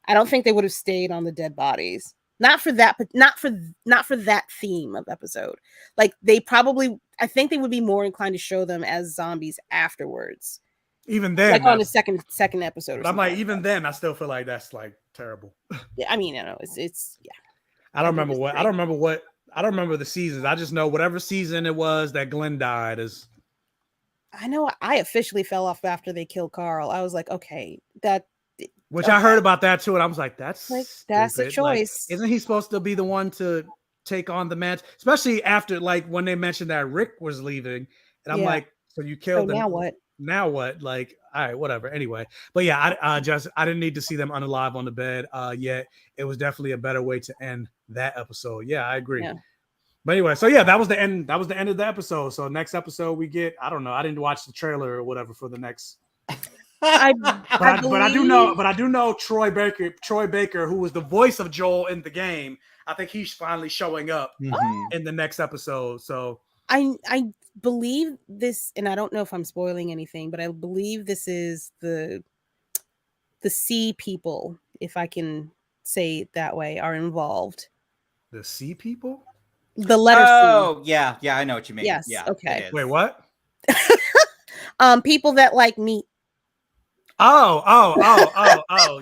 I don't think they would have stayed on the dead bodies. Not for that, but not for that theme of episode. Like I think they would be more inclined to show them as zombies afterwards. Even then, like on the second episode. But I'm like, even then, I still feel like that's like terrible. Yeah, I mean, it's yeah. I don't remember the seasons. I just know whatever season it was that Glenn died is. I know I officially fell off after they killed Carl. I was like, okay, Which I heard about that too, and I was like, "That's a choice." Like, isn't he supposed to be the one to take on the match? Especially after like when they mentioned that Rick was leaving, and I'm like, "So you killed him? Now what? now what? Like, all right, whatever. Anyway, but yeah, I didn't need to see them unalive on the bed. Yet it was definitely a better way to end that episode. Yeah, I agree. Yeah. But anyway, so yeah, that was the end. That was the end of the episode. So next episode we get, I don't know. I didn't watch the trailer or whatever for the next. But I do know Troy Baker, who was the voice of Joel in the game. I think he's finally showing up in the next episode. So I believe this, and I don't know if I'm spoiling anything, but I believe this is the sea people, if I can say it that way, are involved. The sea people? The letter C. Oh, yeah, I know what you mean. Yes, yeah, okay. Wait, what? People that like meat. Oh,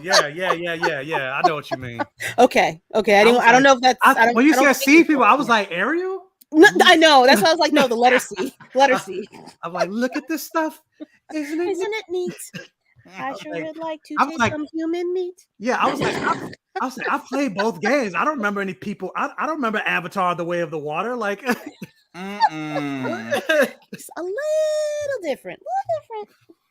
yeah. I know what you mean. Okay. I don't know if that's. When you said sea people, I was like, Ariel? No, I know. That's why I was like, no, the letter C. Letter C. I'm like, look at this stuff. Isn't it neat? I sure would like to taste like, some human meat. Yeah, I was like, I played both games. I don't remember any people. I don't remember Avatar: The Way of the Water. Like, It's a little different.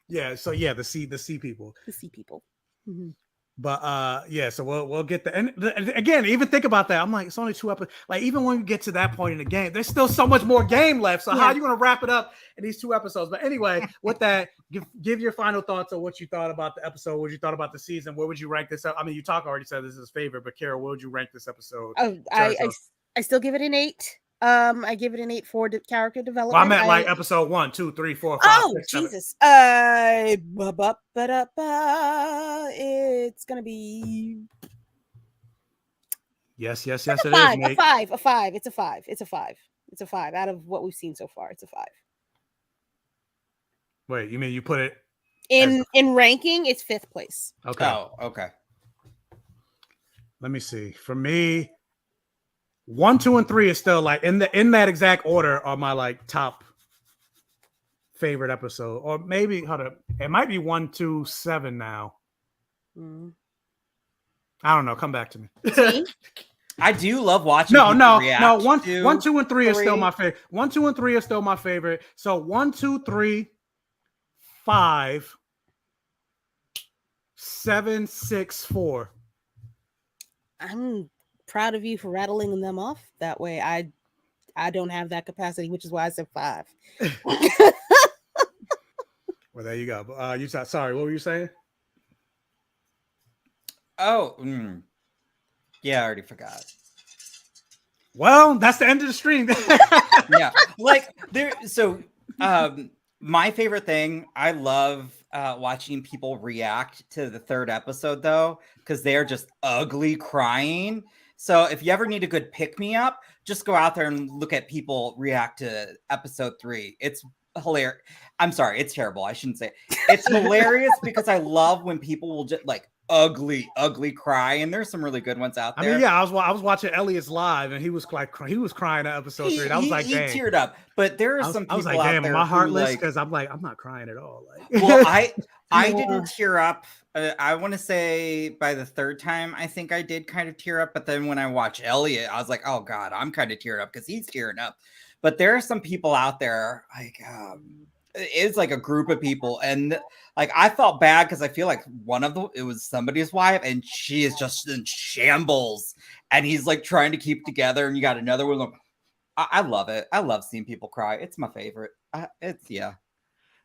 Yeah. So yeah, the sea people. The sea people. Mm-hmm. But yeah, so we'll get again. Even think about that. I'm like, it's only 2 episodes. Like, even when you get to that point in the game, there's still so much more game left. So how are you going to wrap it up in these 2 episodes? But anyway, with that, give your final thoughts on what you thought about the episode, what you thought about the season. Where would you rank this up? I mean, Yutaka already said this is his favorite, but Carol, where would you rank this episode? Oh, I still give it an 8. I give it an 8 for character development. Well, I meant like episode 1, 2, 3, 4, 5. Oh, 6, 7. Jesus. It's gonna be Yes, it is. A 5. It's a 5. It's a 5 out of what we've seen so far. It's a 5. Wait, you mean you put it in ranking? It's 5th place. Okay. Oh, okay. Let me see. For me, 1, 2, and 3 is still like in that exact order are my like top favorite episode. Or maybe it might be 1, 2, 7 now. I don't know. Come back to me. I do love watching. No. 1, 2, and 3 is still my favorite. 1, 2, and 3 is still my favorite. So 1, 2, 3, 5, 7, 6, 4. I'm proud of you for rattling them off that way. I don't have that capacity, which is why I said 5. Well, there you go. Sorry, what were you saying? Oh, yeah, I already forgot. Well, that's the end of the stream. Yeah, like there. So, my favorite thing, I love watching people react to the 3rd episode though, because they're just ugly crying. So if you ever need a good pick-me-up, just go out there and look at people react to episode 3. It's hilarious. I'm sorry, it's terrible. I shouldn't say it. It's hilarious because I love when people will just like ugly cry, and there's some really good ones out there. I mean, yeah, I was watching Elliot's live, and he was crying at episode 3. And I was like, he dang. Teared up. But there are some people I was like, out damn, there my heart like, because I'm not crying at all. Like, well, I didn't tear up. I want to say by the 3rd time, I think I did kind of tear up. But then when I watch Elliot, I was like, oh God, I'm kind of tearing up because he's tearing up. But there are some people out there, like, it's like a group of people. And like, I felt bad because I feel like it was somebody's wife and she is just in shambles. And he's like trying to keep together. And you got another one. Like, I love it. I love seeing people cry. It's my favorite. Yeah.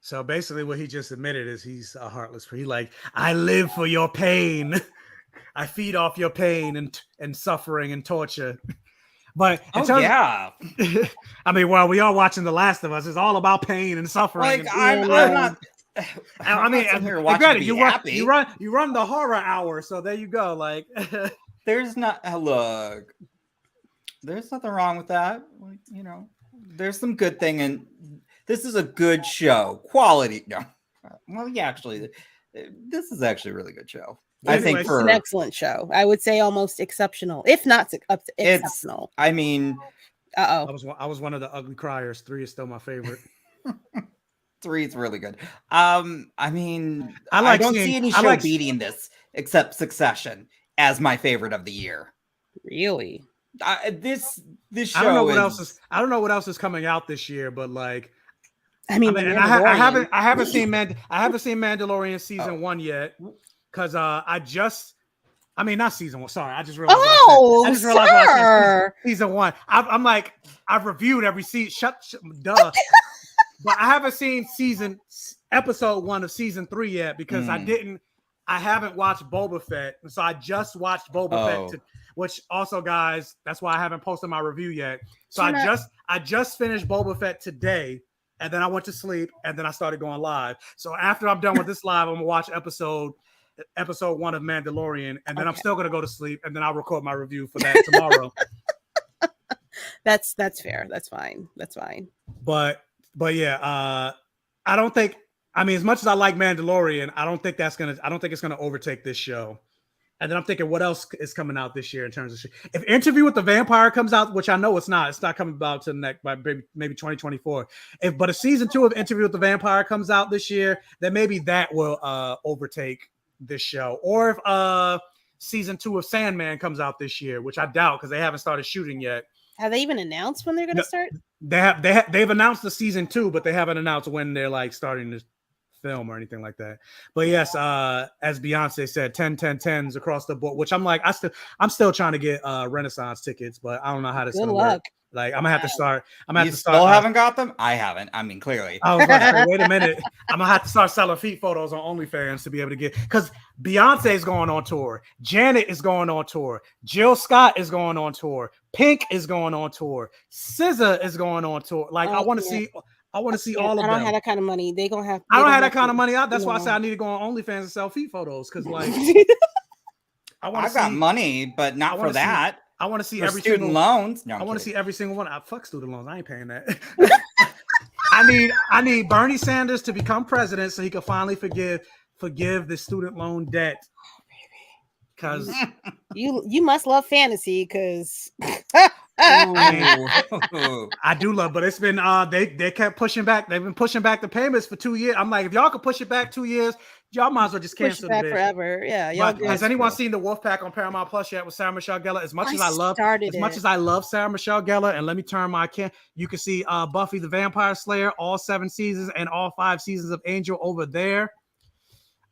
So basically what he just admitted is he's a heartless. He like, I live for your pain. I feed off your pain and suffering and torture. But yeah. I mean, while we are watching The Last of Us, it's all about pain and suffering. Like, I'm not. I mean, you run the horror hour, so there you go. Like, there's nothing wrong with that. Like, there's some good thing, and this is a good show. Quality. No, well, yeah, actually, this is actually a really good show. I think it's an excellent show. I would say almost exceptional, if not exceptional. I mean, I was one of the ugly criers. 3 is still my favorite. 3 is really good. I mean, I don't see any show beating this except Succession as my favorite of the year. Really? This show. I don't know what else is coming out this year, but like, I mean, and I haven't seen Mandalorian season 1 yet because not season 1. Sorry, I just realized. Oh, what I sir. said. Season 1. I'm like, I've reviewed every season. Duh. But I haven't seen episode 1 of season 3 yet because I haven't watched Boba Fett, and so I just watched Boba Fett, which also, guys, that's why I haven't posted my review yet. So I just finished Boba Fett today, and then I went to sleep, and then I started going live. So after I'm done with this live, I'm gonna watch episode 1 of Mandalorian, and then I'm still gonna go to sleep, and then I'll record my review for that tomorrow. That's fair. That's fine. But yeah, I don't think. I mean, as much as I like Mandalorian, I don't think it's gonna overtake this show. And then I'm thinking, what else is coming out this year in terms of shit? If Interview with the Vampire comes out, which I know it's not coming out to next by maybe 2024. If season 2 of Interview with the Vampire comes out this year, then maybe that will overtake this show. Or if season 2 of Sandman comes out this year, which I doubt because they haven't started shooting yet. Have they even announced when they're going to start? They've announced the season 2, but they haven't announced when they're like starting to film or anything like that. But yes, as Beyonce said, 10 across the board, which I'm like, I'm still trying to get Renaissance tickets, but I don't know how this is gonna work. Like I'm gonna have to start. Still haven't got them? I haven't. I mean, clearly. I was about to say, wait a minute. I'm gonna have to start selling feet photos on OnlyFans to be able to get, because Beyonce is going on tour, Janet is going on tour, Jill Scott is going on tour, Pink is going on tour, SZA is going on tour. Like I want to see all of them. I don't have that kind of money. I don't have that kind of money. That's why I said I need to go on OnlyFans and sell feet photos because like I've got money, but not for that. I want to see every student loans. No, I want to see every single one. Fuck student loans. I ain't paying that. I need Bernie Sanders to become president so he can finally forgive the student loan debt. Because you must love fantasy because I do love, but it's been they kept pushing back. They've been pushing back the payments for 2 years. I'm like, if y'all could push it back 2 years, y'all might as well just cancel it forever. Yeah. Has anyone seen the Wolfpack on Paramount Plus yet with Sarah Michelle Gellar? As much as I love Sarah Michelle Gellar, and let me turn my you can see Buffy the Vampire Slayer, all 7 seasons and all 5 seasons of Angel over there.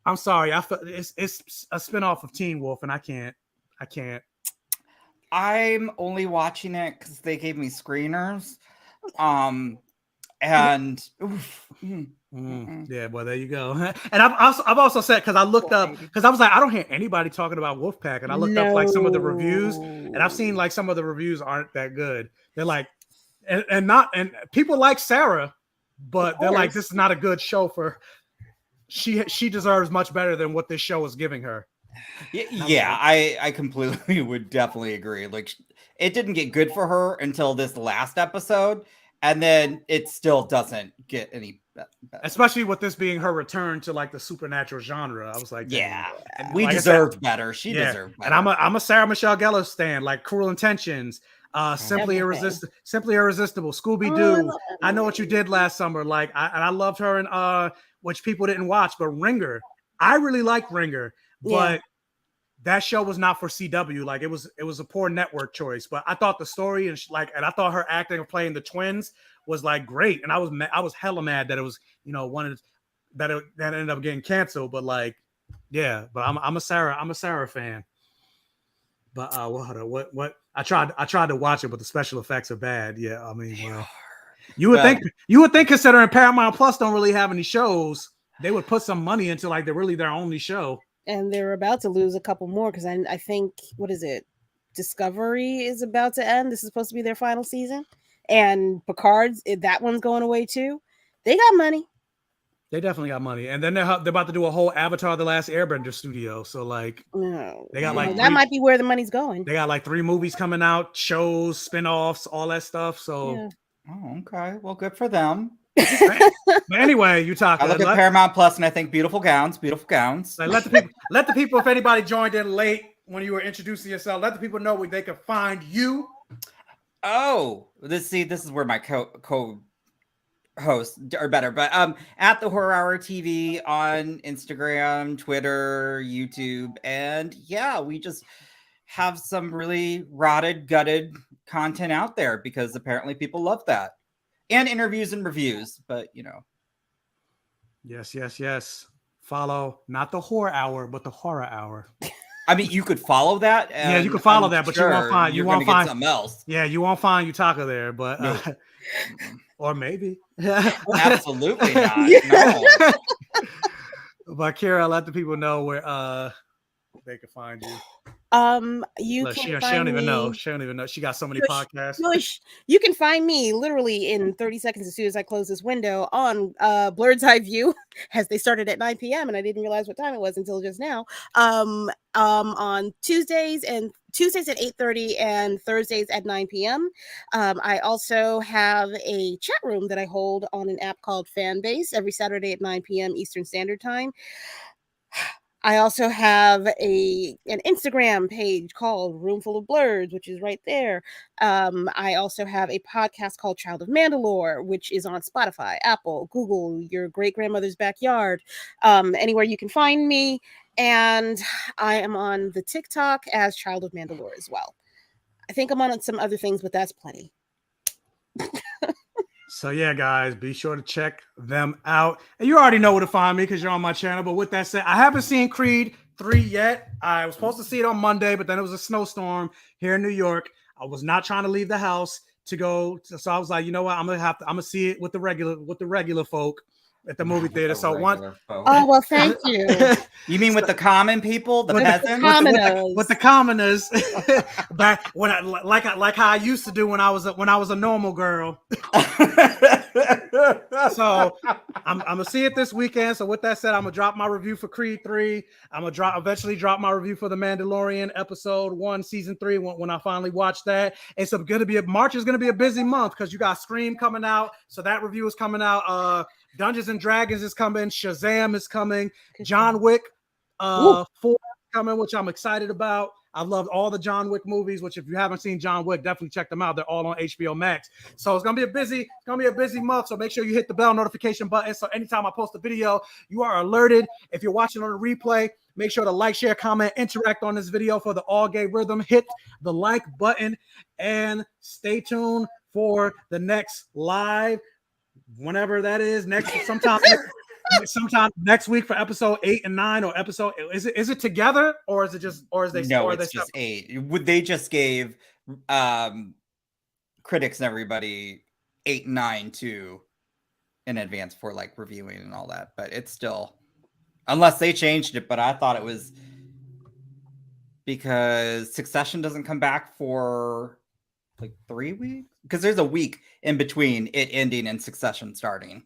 I'm sorry, it's a spinoff of Teen Wolf, and I can't. I'm only watching it because they gave me screeners. And yeah, well, there you go. And I've also said, because I looked up, because I was like, I don't hear anybody talking about Wolfpack, and I looked up like some of the reviews, and I've seen like some of the reviews aren't that good. They're like, and people like Sarah, but they're like, this is not a good show for. She deserves much better than what this show is giving her. Yeah, I completely would definitely agree. Like, it didn't get good for her until this last episode, and then it still doesn't get any better. Especially with this being her return to like the supernatural genre. I was like, yeah, we deserved better. She deserved better. And I'm a Sarah Michelle Gellar stan, like Cruel Intentions, Simply Irresistible, Scooby Doo. I Know What You Did Last Summer. Like, I loved her in which people didn't watch, but Ringer. I really liked Ringer, but that show was not for CW. Like, it was a poor network choice. But I thought the story and I thought her acting of playing the twins was like great. And I was hella mad that it was that ended up getting canceled. But like, yeah. But I'm a Sarah fan. But what I tried to watch it, but the special effects are bad. Yeah, I mean, well. You would think considering Paramount Plus don't really have any shows, they would put some money into like they're really their only show. And they're about to lose a couple more because I think, what is it? Discovery is about to end. This is supposed to be their final season. And Picard's, that one's going away too. They got money. They definitely got money. And then they're about to do a whole Avatar: The Last Airbender studio. So like, they got like that might be where the money's going. They got like 3 movies coming out, shows, spinoffs, all that stuff. So. Yeah. Oh, okay. Well, good for them. But anyway, Yutaka. I look at Paramount Plus and I think beautiful gowns. Like, let the people, if anybody joined in late when you were introducing yourself, let the people know where they can find you. Oh, this is where my co-host are better, but at the Horror Hour TV on Instagram, Twitter, YouTube, and yeah, we just have some really rotted, gutted content out there because apparently people love that. and interviews and reviews. But Yes. Follow not the horror hour, but the horror hour. I mean, you could follow that. Yeah, you can follow that, but you won't find something else. Yeah, you won't find Yutaka there, but No. or maybe. Absolutely not. No. But Kira, let the people know where they can find you. You Look, can she don't even me... know. She don't even know. She got so many podcasts. You can find me literally in 30 seconds as soon as I close this window on Blurred's Eye View, as they started at 9 p.m. and I didn't realize what time it was until just now. On Tuesdays at 8:30 and Thursdays at 9 p.m. I also have a chat room that I hold on an app called Fanbase every Saturday at 9 p.m. Eastern Standard Time. I also have an Instagram page called Roomful of Blurs, which is right there. I also have a podcast called Child of Mandalore, which is on Spotify, Apple, Google, your great-grandmother's backyard, anywhere you can find me. And I am on the TikTok as Child of Mandalore as well. I think I'm on some other things, but that's plenty. So yeah, guys, be sure to check them out. And you already know where to find me because you're on my channel. But with that said, I haven't seen Creed 3 yet. I was supposed to see it on Monday, but then it was a snowstorm here in New York. I was not trying to leave the house to go. So I was like, you know what? I'm gonna see it with the regular folk at the movie theater. So oh well, thank you. You mean with the common people, the peasants, with the commoners? Back when like how I used to do when I was a normal girl. So I'm gonna see it this weekend. So with that said, I'm gonna drop my review for Creed 3. I'm gonna eventually drop my review for The Mandalorian episode 1, season 3 when I finally watch that. It's March is gonna be a busy month because you got Scream coming out. So that review is coming out. Dungeons and Dragons is coming. Shazam is coming. John Wick 4 is coming, which I'm excited about. I've loved all the John Wick movies, which if you haven't seen John Wick, definitely check them out. They're all on HBO Max. So it's gonna be a busy month. So make sure you hit the bell notification button. So anytime I post a video, you are alerted. If you're watching on a replay, make sure to like, share, comment, interact on this video for the All Gay Rhythm. Hit the like button and stay tuned for the next live, whenever that is, sometime next week for episode 8 and 9, or episode is it together or is it just it's just 8. Would they just gave critics and everybody 8 and 9 too in advance for like reviewing and all that, but it's still, unless they changed it. But I thought it was because Succession doesn't come back for like 3 weeks, because there's a week in between it ending and Succession starting.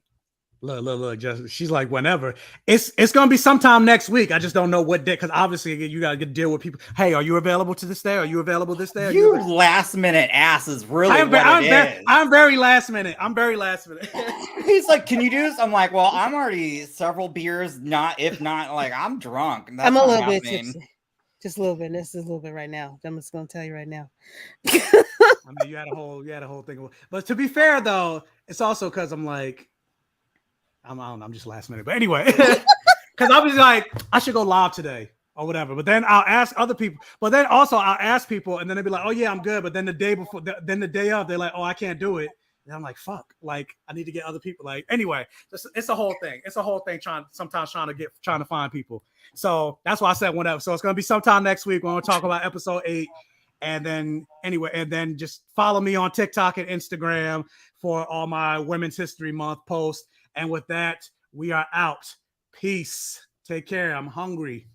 Look, just she's like, whenever. It's gonna be sometime next week. I just don't know what day, because obviously you gotta deal with people. Hey, are you available to this day? Are you available this day? You last minute ass is really I'm very last minute. He's like, can you do this? I'm like, well, I'm already several beers, if not like I'm drunk. I'm a little bit tipsy. Just a little bit. This is a little bit right now. I'm just gonna tell you right now. I mean, you had a whole thing. But to be fair though, it's also because I'm like, I don't know, I'm just last minute. But anyway, because I was like, I should go live today or whatever. But then I'll ask other people. But then also I'll ask people, and then they'll be like, oh yeah, I'm good. But then the day before, then the day of, they're like, oh, I can't do it. And I'm like, fuck, like I need to get other people. Like anyway, it's a whole thing. It's a whole thing trying to find people. So that's why I said whatever. So it's gonna be sometime next week when we'll talk about episode 8. And then just follow me on TikTok and Instagram for all my Women's History Month posts. And with that, we are out. Peace. Take care. I'm hungry.